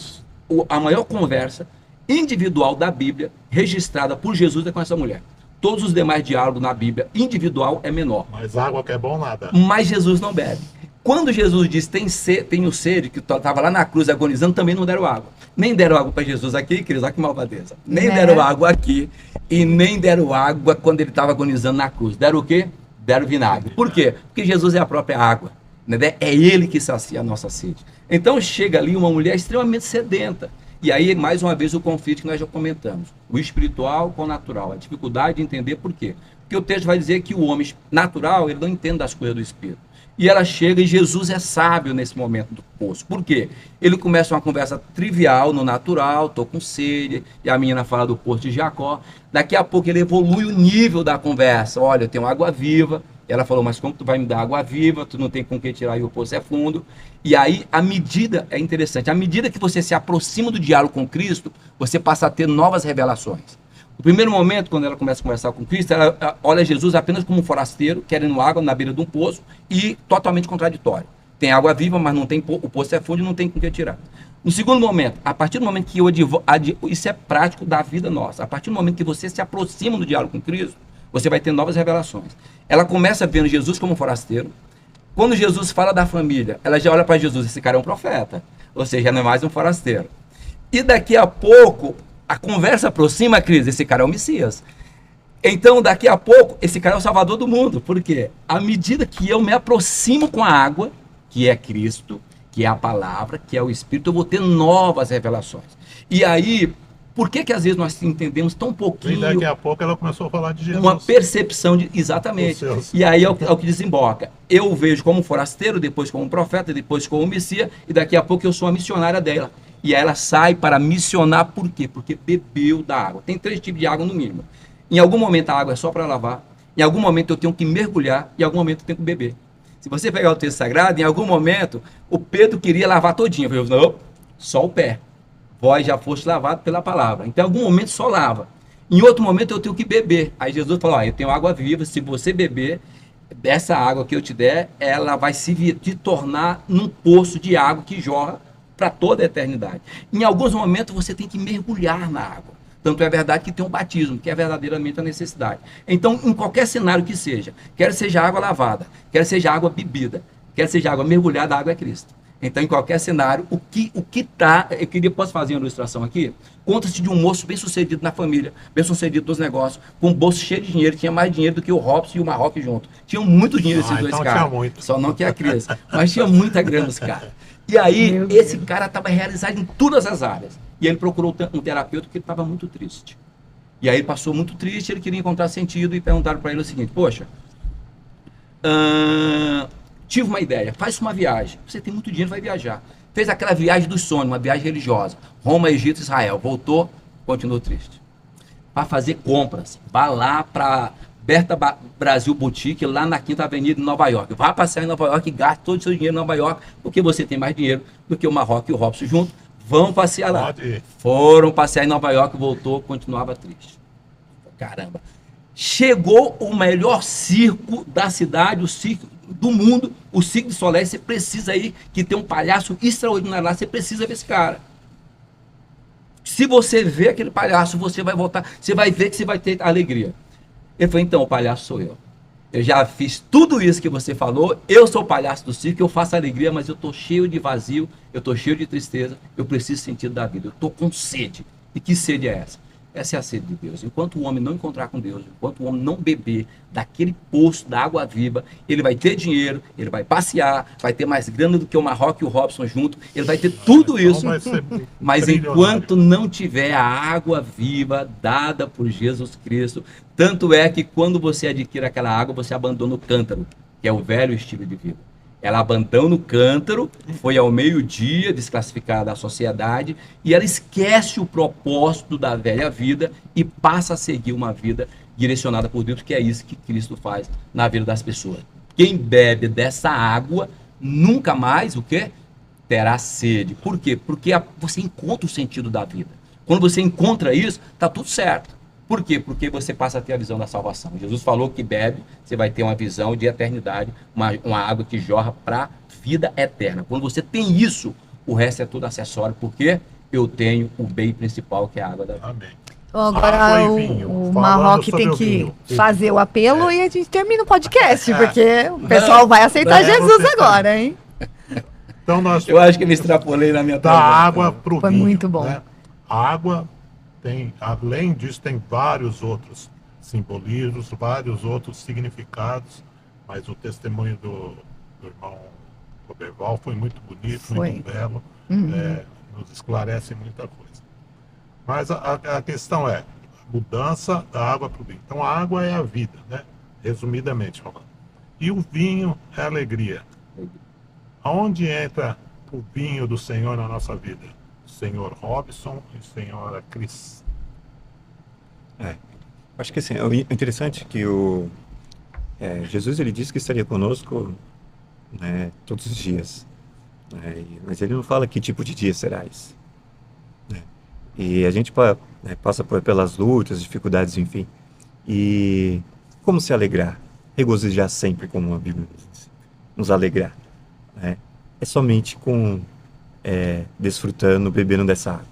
a maior conversa individual da Bíblia, registrada por Jesus com essa mulher. Todos os demais diálogos na Bíblia, individual, é menor. Mas água que é bom nada. Mas Jesus não bebe. Quando Jesus disse, tenho sede, que estava lá na cruz agonizando, também não deram água. Nem deram água para Jesus aqui, queridos, olha que malvadeza. Nem deram água aqui, e nem deram água quando ele estava agonizando na cruz. Deram o quê? deram vinagre. Por quê? Porque Jesus é a própria água, né? É ele que sacia a nossa sede. Então chega ali uma mulher extremamente sedenta. E aí, mais uma vez, o conflito que nós já comentamos. O espiritual com o natural. A dificuldade de entender por quê. Porque o texto vai dizer que o homem natural, ele não entende das coisas do espírito. E ela chega e Jesus é sábio nesse momento do poço. Por quê? Ele começa uma conversa trivial no natural, estou com sede, e a menina fala do poço de Jacó. Daqui a pouco ele evolui o nível da conversa. Olha, eu tenho água viva. Ela falou, mas como tu vai me dar água viva? Tu não tem com que tirar e o poço é fundo. E aí, a medida, é interessante, à medida que você se aproxima do diálogo com Cristo, você passa a ter novas revelações. No primeiro momento, quando ela começa a conversar com Cristo, ela olha Jesus apenas como um forasteiro, querendo água na beira de um poço, e totalmente contraditório. Tem água viva, mas não tem, o poço é fundo e não tem com que tirar. No segundo momento, a partir do momento que isso é prático da vida nossa, a partir do momento que você se aproxima do diálogo com Cristo, você vai ter novas revelações. Ela começa vendo Jesus como forasteiro. Quando Jesus fala da família, ela já olha para Jesus, esse cara é um profeta, ou seja, não é mais um forasteiro. E daqui a pouco, a conversa aproxima a Cristo, esse cara é o Messias. Então, daqui a pouco, esse cara é o Salvador do mundo. Por quê? À medida que eu me aproximo com a água, que é Cristo, que é a palavra, que é o Espírito, eu vou ter novas revelações. E aí, por que às vezes nós entendemos tão pouquinho? E daqui a pouco ela começou a falar de Jesus. Uma percepção de... Exatamente. E aí é o que desemboca. Eu vejo como forasteiro, depois como profeta, depois como Messias, e daqui a pouco eu sou a missionária dela. E aí ela sai para missionar, por quê? Porque bebeu da água. Tem 3 tipos de água no mínimo. Em algum momento a água é só para lavar, em algum momento eu tenho que mergulhar, e em algum momento eu tenho que beber. Se você pegar o texto sagrado, em algum momento o Pedro queria lavar todinho. Eu falei, não, só o pé. Vós já foste lavado pela palavra. Então, em algum momento, só lava. Em outro momento, eu tenho que beber. Aí Jesus falou, eu tenho água viva, se você beber, essa água que eu te der, ela vai te tornar num poço de água que jorra para toda a eternidade. Em alguns momentos, você tem que mergulhar na água. Tanto é verdade que tem um batismo, que é verdadeiramente a necessidade. Então, em qualquer cenário que seja, quer seja água lavada, quer seja água bebida, quer seja água mergulhada, a água é Cristo. Então, em qualquer cenário, posso fazer uma ilustração aqui? Conta-se de um moço bem-sucedido na família, bem-sucedido nos negócios, com um bolso cheio de dinheiro, tinha mais dinheiro do que o Robson e o Marroque junto. Tinham muito dinheiro esses dois caras. Só não que a criança, mas tinha muita grana esse cara. E aí, esse cara estava realizado em todas as áreas. E ele procurou um terapeuta porque ele estava muito triste. E aí ele passou muito triste, ele queria encontrar sentido e perguntaram para ele o seguinte, poxa, tive uma ideia, faz uma viagem, você tem muito dinheiro, vai viajar. Fez aquela viagem dos sonhos, uma viagem religiosa, Roma, Egito, Israel, voltou, continuou triste. Para fazer compras, vá lá para Berta Brasil Boutique, lá na 5ª Avenida de Nova York. Vá passear em Nova York e gaste todo o seu dinheiro em Nova York, porque você tem mais dinheiro do que o Marroque e o Robson junto. Vão passear lá. Foram passear em Nova York, voltou, continuava triste. Caramba. Chegou o melhor circo da cidade, o circo do mundo, o Cirque du Soleil. Você precisa ir, que tem um palhaço extraordinário lá, você precisa ver esse cara. Se você ver aquele palhaço, você vai voltar, você vai ver que você vai ter alegria. Ele falou, então, o palhaço sou eu. Eu já fiz tudo isso que você falou, eu sou o palhaço do circo, eu faço alegria, mas eu estou cheio de vazio, eu estou cheio de tristeza, eu preciso sentido da vida, eu estou com sede. E que sede é essa? Essa é a sede de Deus. Enquanto o homem não encontrar com Deus, enquanto o homem não beber daquele poço da água viva, ele vai ter dinheiro, ele vai passear, vai ter mais grana do que o Marroque e o Robson junto, ele vai ter tudo isso, mas enquanto não tiver a água viva dada por Jesus Cristo, tanto é que quando você adquire aquela água, você abandona o cântaro, que é o velho estilo de vida. Ela abandona o cântaro, foi ao meio-dia, desclassificada da sociedade, e ela esquece o propósito da velha vida e passa a seguir uma vida direcionada por Deus, que é isso que Cristo faz na vida das pessoas. Quem bebe dessa água, nunca mais, o quê? Terá sede. Por quê? Porque você encontra o sentido da vida. Quando você encontra isso, está tudo certo. Por quê? Porque você passa a ter a visão da salvação. Jesus falou que bebe, você vai ter uma visão de eternidade, uma água que jorra para vida eterna. Quando você tem isso, o resto é tudo acessório, porque eu tenho o bem principal, que é a água da vida. Amém. Agora o Marroque tem que fazer o apelo e a gente termina o podcast, porque o pessoal vai aceitar Jesus agora, hein? Então eu acho que me extrapolei na minha da água para o vinho. Foi muito bom. Né? A água tem, além disso, tem vários outros simbolismos, vários outros significados mas o testemunho do irmão Roberval foi muito bonito, Foi. muito belo, Uhum. nos esclarece muita coisa. Mas a questão é a mudança da água para o vinho. Então a água é a vida, né? Resumidamente falando. E o vinho é a alegria. Aonde entra o vinho do Senhor na nossa vida? Senhor Robson e senhora Cris. Acho que assim, o interessante é que Jesus ele disse que estaria conosco, né, todos os dias, né, mas ele não fala que tipo de dia será esse, né? E a gente né, passa pelas lutas, dificuldades, enfim. E como se alegrar? Regozijar sempre, como a Bíblia diz. Nos alegrar, né? É somente desfrutando, bebendo dessa água.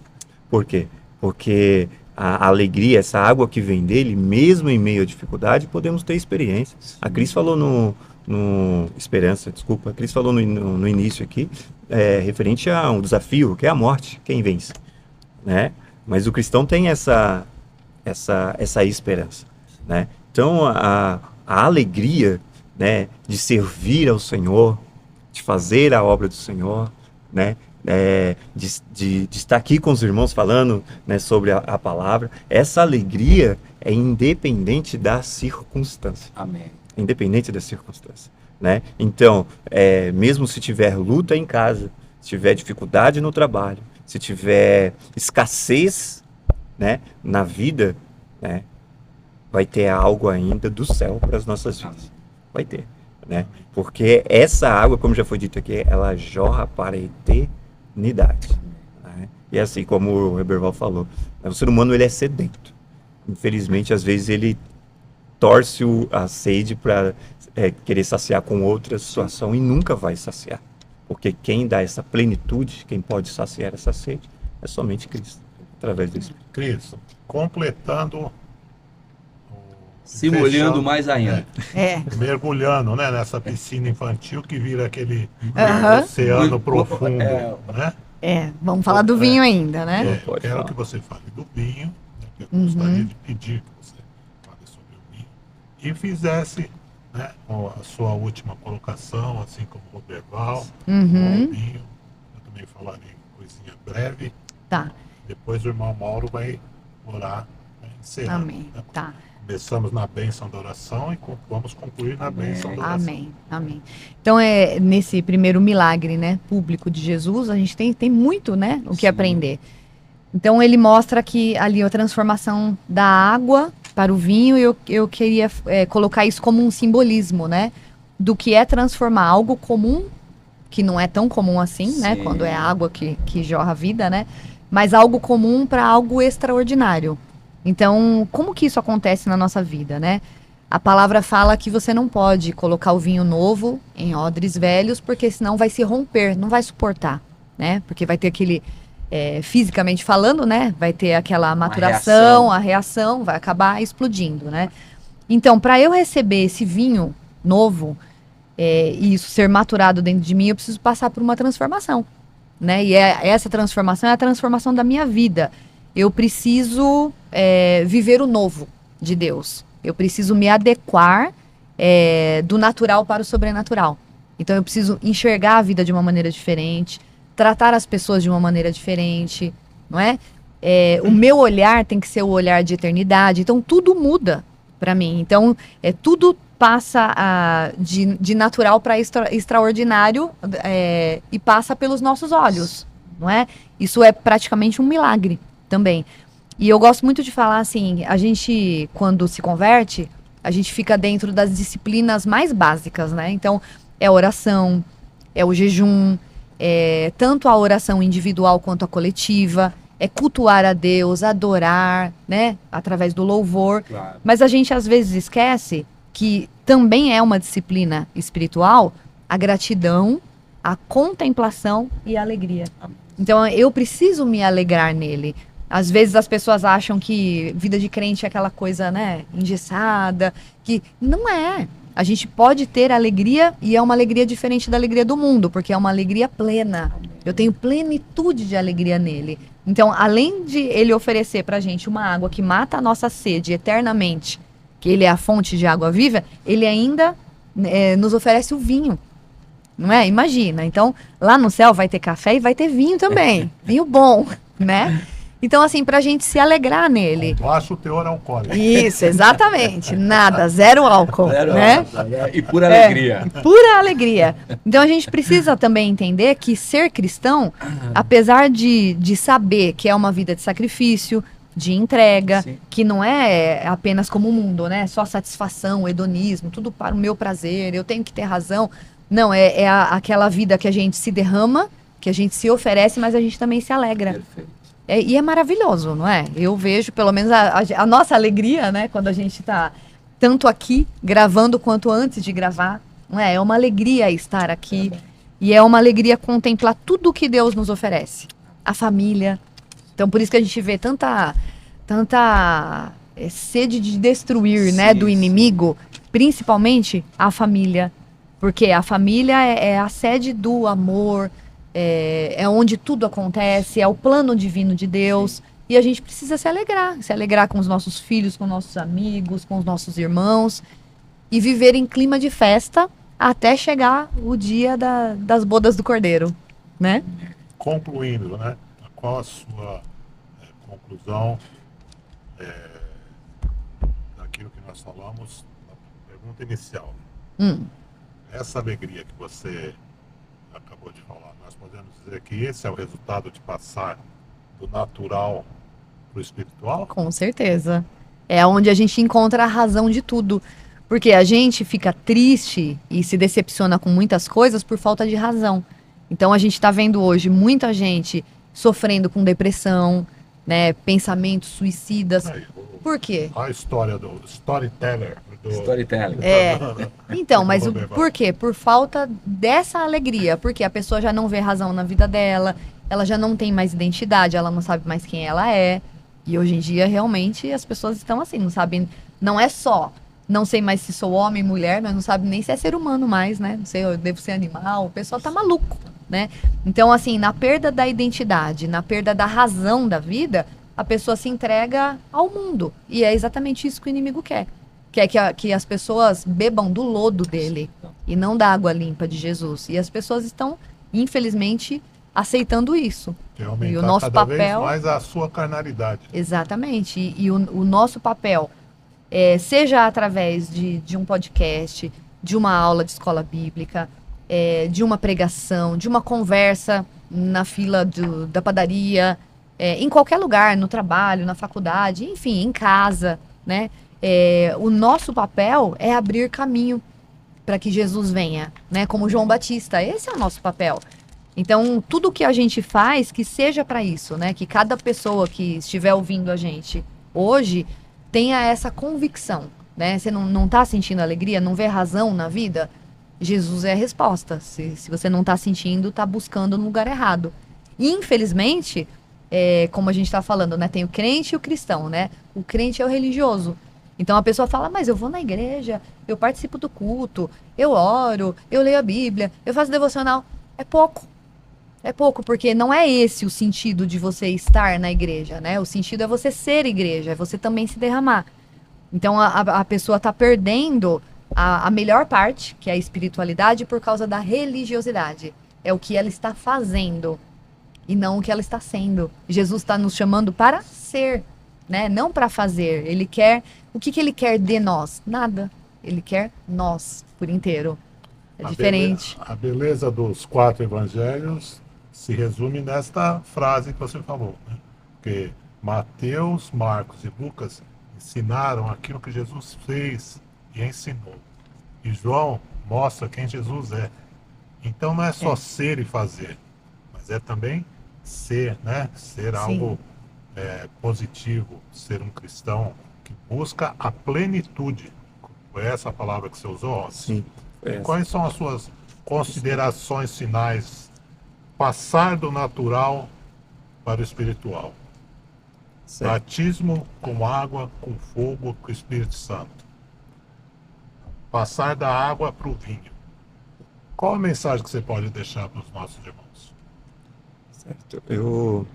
Por quê? Porque a alegria, essa água que vem dele, mesmo em meio à dificuldade, podemos ter experiências. A Cris falou a Cris falou no início aqui, referente a um desafio, que é a morte, quem vence, né? Mas o cristão tem essa esperança, né? Então, a alegria, né, de servir ao Senhor, de fazer a obra do Senhor, né, de estar aqui com os irmãos falando, né, sobre a palavra, essa alegria é independente da circunstância. Amém. Independente da circunstância, né? Então, mesmo se tiver luta em casa, se tiver dificuldade no trabalho, se tiver escassez, né, na vida, né, vai ter algo ainda do céu para as nossas vidas. Vai ter, né? Porque essa água, como já foi dito aqui, ela jorra para a eternidade, né? E assim como o Roberval falou, o ser humano ele é sedento. Infelizmente, às vezes ele torce a sede para querer saciar com outra situação e nunca vai saciar. Porque quem dá essa plenitude, quem pode saciar essa sede, é somente Cristo, através do Espírito. Cris, completando, Se molhando fechando, mais ainda. mergulhando, né, nessa piscina infantil que vira aquele Aham. oceano Muito- profundo, né? Vamos falar do vinho ainda, né? Pode Quero falar. que você fale do vinho, né, que eu gostaria de pedir que você fale sobre o vinho e fizesse, né, a sua última colocação, assim como o Roberval, Uhum. o vinho. Eu também falarei coisinha breve. Tá, Depois o irmão Mauro vai orar, né, encerrando. amém. Né? Tá. Começamos na bênção da oração e vamos concluir na bênção da oração. Amém, amém. Então, nesse primeiro milagre, né, público de Jesus, a gente tem muito, né, o que Sim. aprender. Então, ele mostra que ali a transformação da água para o vinho, e eu queria colocar isso como um simbolismo, né, do que é transformar algo comum, que não é tão comum assim, né, Sim. quando é água que jorra a vida, né, mas algo comum para algo extraordinário. Então, como que isso acontece na nossa vida, né? A palavra fala que você não pode colocar o vinho novo em odres velhos, porque senão vai se romper, não vai suportar, né? Porque vai ter aquele, fisicamente falando, né? Vai ter aquela maturação, a reação, vai acabar explodindo, né? Então, para eu receber esse vinho novo, e isso ser maturado dentro de mim, eu preciso passar por uma transformação, né? E essa transformação é a transformação da minha vida. Eu preciso viver o novo de Deus. Eu preciso me adequar do natural para o sobrenatural. Então eu preciso enxergar a vida de uma maneira diferente, tratar as pessoas de uma maneira diferente, não é? O meu olhar tem que ser o olhar de eternidade. Então tudo muda para mim. Então tudo passa de natural para extraordinário e passa pelos nossos olhos, não é? Isso é praticamente um milagre também. E eu gosto muito de falar assim, a gente, quando se converte, a gente fica dentro das disciplinas mais básicas, né? Então, é a oração, é o jejum, tanto a oração individual quanto a coletiva, é cultuar a Deus, adorar, né? Através do louvor. Claro. Mas a gente, às vezes, esquece que também é uma disciplina espiritual a gratidão, a contemplação e a alegria. Então, eu preciso me alegrar nele. Às vezes as pessoas acham que vida de crente é aquela coisa, né, engessada, que não é. A gente pode ter alegria e é uma alegria diferente da alegria do mundo, porque é uma alegria plena. Eu tenho plenitude de alegria nele. Então, além de ele oferecer pra gente uma água que mata a nossa sede eternamente, que ele é a fonte de água viva, ele ainda nos oferece o vinho. Não é? Imagina. Então, lá no céu vai ter café e vai ter vinho também. Vinho bom, né? Então, assim, pra gente se alegrar nele. Com baixo teor alcoólico. Isso, exatamente. Nada, zero álcool, Zero né? álcool, e pura alegria. Pura alegria. Então a gente precisa também entender que ser cristão, apesar de saber que é uma vida de sacrifício, de entrega, Sim. que não é apenas como o mundo, né? Só satisfação, hedonismo, tudo para o meu prazer, eu tenho que ter razão. Não, aquela vida que a gente se derrama, que a gente se oferece, mas a gente também se alegra. Perfeito. E é maravilhoso, não é? Eu vejo, pelo menos, a nossa alegria, né? Quando a gente está tanto aqui, gravando, quanto antes de gravar. Não é? É uma alegria estar aqui. E é uma alegria contemplar tudo que Deus nos oferece. A família. Então, por isso que a gente vê tanta sede de destruir, né? Do inimigo. Principalmente a família. Porque a família é a sede do amor, é onde tudo acontece, é o plano divino de Deus. Sim. E a gente precisa se alegrar com os nossos filhos, com nossos amigos, com os nossos irmãos, e viver em clima de festa até chegar o dia das bodas do Cordeiro, né? Concluindo, né? Qual a sua conclusão daquilo que nós falamos na pergunta inicial? Essa alegria que você acabou de falar, nós podemos dizer que esse é o resultado de passar do natural para o espiritual? Com certeza. É onde a gente encontra a razão de tudo. Porque a gente fica triste e se decepciona com muitas coisas por falta de razão. Então a gente está vendo hoje muita gente sofrendo com depressão, né, pensamentos suicidas. Por quê? A história do storyteller. Storytelling. Então, mas por quê? Por falta dessa alegria. Porque a pessoa já não vê razão na vida dela, ela já não tem mais identidade, ela não sabe mais quem ela é. E hoje em dia, realmente, as pessoas estão assim, não sabem, não é só, não sei mais se sou homem, mulher, mas não sabe nem se é ser humano mais, né? Não sei, eu devo ser animal, o pessoal tá maluco, né? Então, assim, na perda da identidade, na perda da razão da vida, a pessoa se entrega ao mundo. E é exatamente isso que o inimigo quer. Quer que as pessoas bebam do lodo dele e não da água limpa de Jesus. E as pessoas estão, infelizmente, aceitando isso. Realmente, e o nosso cada papel vez mais a sua carnalidade. Exatamente. E o nosso papel, seja através de um podcast, de uma aula de escola bíblica, de uma pregação, de uma conversa na fila da padaria, em qualquer lugar, no trabalho, na faculdade, enfim, em casa, né? O nosso papel é abrir caminho para que Jesus venha, né? Como João Batista, esse é o nosso papel. Então, tudo que a gente faz, que seja para isso, né? Que cada pessoa que estiver ouvindo a gente hoje tenha essa convicção, né? Você não tá sentindo alegria, não vê razão na vida? Jesus é a resposta. Se você não tá sentindo, tá buscando no lugar errado. E, infelizmente, como a gente tá falando, né? Tem o crente e o cristão, né? O crente é o religioso. Então a pessoa fala, mas eu vou na igreja, eu participo do culto, eu oro, eu leio a Bíblia, eu faço devocional. É pouco. É pouco, porque não é esse o sentido de você estar na igreja, né? O sentido é você ser igreja, é você também se derramar. Então a pessoa está perdendo a melhor parte, que é a espiritualidade, por causa da religiosidade. É o que ela está fazendo e não o que ela está sendo. Jesus está nos chamando para ser, né? Não para fazer. Ele quer... O que ele quer de nós? Nada. Ele quer nós por inteiro. É diferente. A beleza dos 4 evangelhos se resume nesta frase que você falou, né? Porque Mateus, Marcos e Lucas ensinaram aquilo que Jesus fez e ensinou. E João mostra quem Jesus é. Então não é só ser e fazer, mas é também ser, né? Ser algo positivo, ser um cristão que busca a plenitude. Foi essa a palavra que você usou? Sim. E quais são as suas considerações finais? Passar do natural para o espiritual. Certo. Batismo com água, com fogo, com o Espírito Santo. Passar da água para o vinho. Qual a mensagem que você pode deixar para os nossos irmãos? Certo. Eu,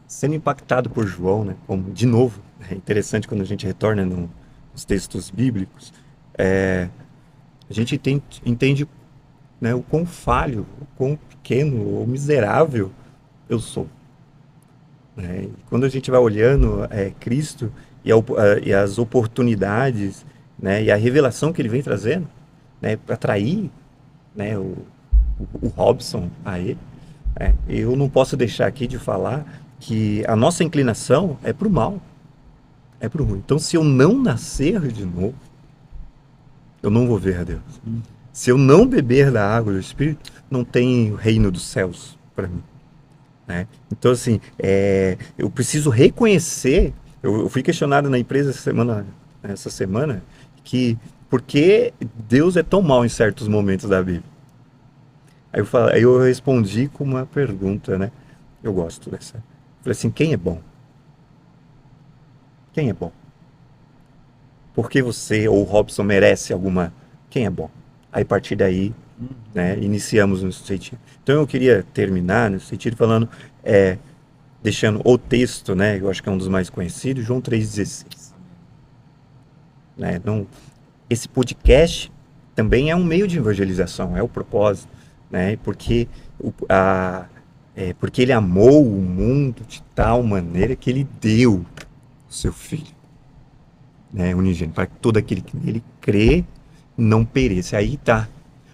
sendo impactado por João, né, como, de novo, é interessante quando a gente retorna nos textos bíblicos, a gente entende, né, o quão falho, o quão pequeno ou miserável eu sou. Né? E quando a gente vai olhando Cristo e as oportunidades, né, e a revelação que ele vem trazendo, né, para atrair, né, o Robson a ele, eu não posso deixar aqui de falar que a nossa inclinação é para o mal, é para o ruim. Então, se eu não nascer de novo, eu não vou ver a Deus. Se eu não beber da água do Espírito, não tem o reino dos céus para mim. Né? Então, assim, eu preciso reconhecer. Eu fui questionado na empresa essa semana, que por que Deus é tão mal em certos momentos da Bíblia? Aí eu respondi com uma pergunta, né? Eu gosto dessa. Falei assim, quem é bom? Quem é bom? Por que você ou o Robson merece alguma... Quem é bom? Aí, a partir daí, né, iniciamos nesse sentido. Então, eu queria terminar nesse sentido falando, deixando o texto, né? Eu acho que é um dos mais conhecidos, João 3,16. Né? Então, esse podcast também é um meio de evangelização, é o propósito, né? Porque ele amou o mundo de tal maneira que ele deu o seu filho, né, unigênito, para que todo aquele que nele crê não pereça. Aí tá,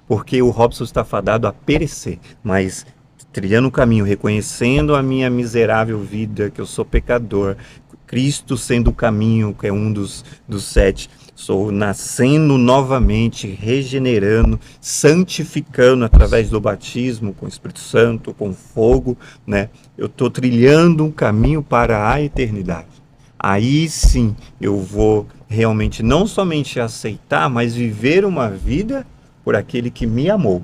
porque o Robson está fadado a perecer, mas trilhando o caminho, reconhecendo a minha miserável vida, que eu sou pecador, Cristo sendo o caminho, que é um dos 7, sou nascendo novamente, regenerando, santificando através do batismo com o Espírito Santo, com fogo, né? Eu estou trilhando um caminho para a eternidade. Aí sim eu vou realmente não somente aceitar, mas viver uma vida por aquele que me amou.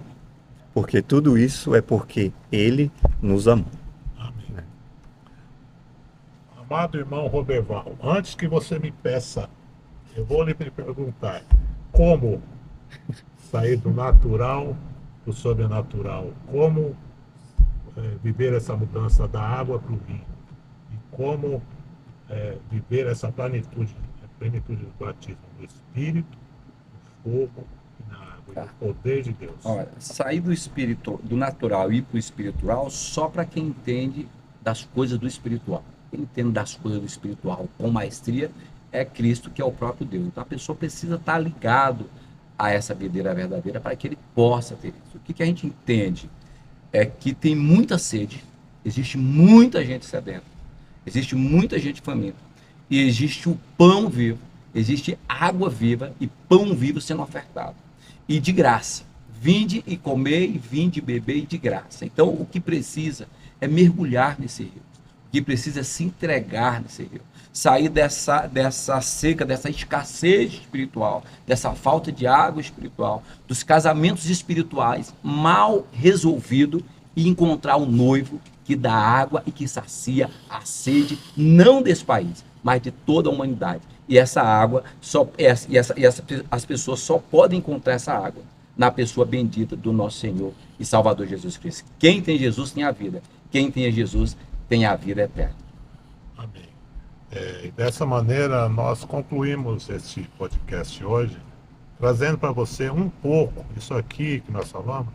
Porque tudo isso é porque ele nos amou. Amém. Amado irmão Roberval, antes que você me peça, eu vou lhe perguntar como sair do natural para o sobrenatural, como viver essa mudança da água para o vinho e como viver essa plenitude do batismo do Espírito, do fogo e na água, e do poder de Deus. Olha, sair do natural e ir para o espiritual só para quem entende das coisas do espiritual. Quem entende das coisas do espiritual com maestria é Cristo, que é o próprio Deus. Então a pessoa precisa estar ligado a essa videira verdadeira para que ele possa ter isso. O que a gente entende é que tem muita sede, existe muita gente sedenta, existe muita gente faminta, e existe o pão vivo, existe água viva e pão vivo sendo ofertado. E de graça. Vinde e comer, e vinde e beber e de graça. Então o que precisa é mergulhar nesse rio. O que precisa é se entregar nesse rio. Sair dessa seca, dessa escassez espiritual, dessa falta de água espiritual, dos casamentos espirituais mal resolvidos e encontrar um noivo que dá água e que sacia a sede, não desse país, mas de toda a humanidade. E essa água, as pessoas só podem encontrar essa água na pessoa bendita do nosso Senhor e Salvador Jesus Cristo. Quem tem Jesus tem a vida. Quem tem Jesus tem a vida eterna. Amém. E dessa maneira nós concluímos este podcast hoje, trazendo para você um pouco, isso aqui que nós falamos,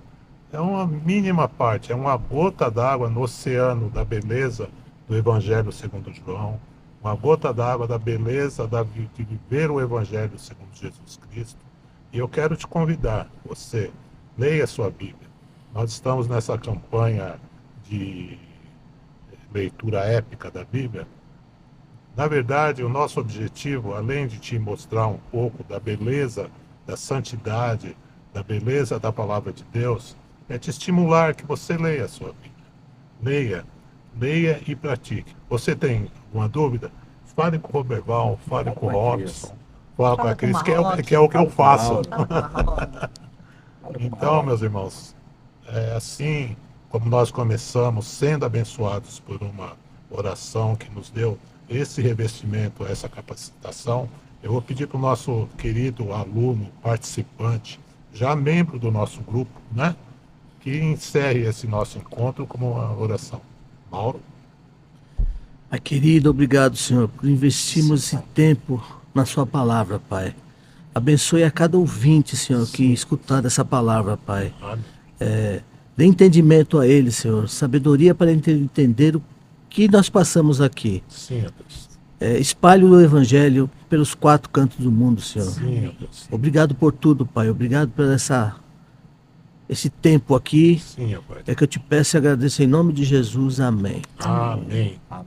é uma mínima parte, é uma gota d'água no oceano da beleza do Evangelho segundo João, uma gota d'água da beleza de viver o Evangelho segundo Jesus Cristo. E eu quero te convidar, você, leia a sua Bíblia. Nós estamos nessa campanha de leitura épica da Bíblia. Na verdade, o nosso objetivo, além de te mostrar um pouco da beleza, da santidade, da beleza da Palavra de Deus, é te estimular que você leia a sua Bíblia. Leia e pratique. Você tem alguma dúvida? Fale com o Roberval, fale com o Robson, fale com a Cris, que é o que eu faço. Então, meus irmãos, assim como nós começamos sendo abençoados por uma oração que nos deu esse revestimento, essa capacitação, eu vou pedir para o nosso querido aluno, participante, já membro do nosso grupo, né, que encerre esse nosso encontro com uma oração. Mauro? Pai querido, obrigado, Senhor, por investirmos esse tempo na sua palavra, Pai. Abençoe a cada ouvinte, Senhor, que escutar essa palavra, Pai. Amém. Dê entendimento a ele, Senhor. Sabedoria para entender o que nós passamos aqui. Sim, ó Deus. Espalhe o Evangelho pelos 4 cantos do mundo, Senhor. Sim, ó Deus. Obrigado por tudo, Pai. Obrigado por esse tempo aqui. Sim, ó Pai. É que eu te peço e agradeço em nome de Jesus. Amém. Amém. Amém.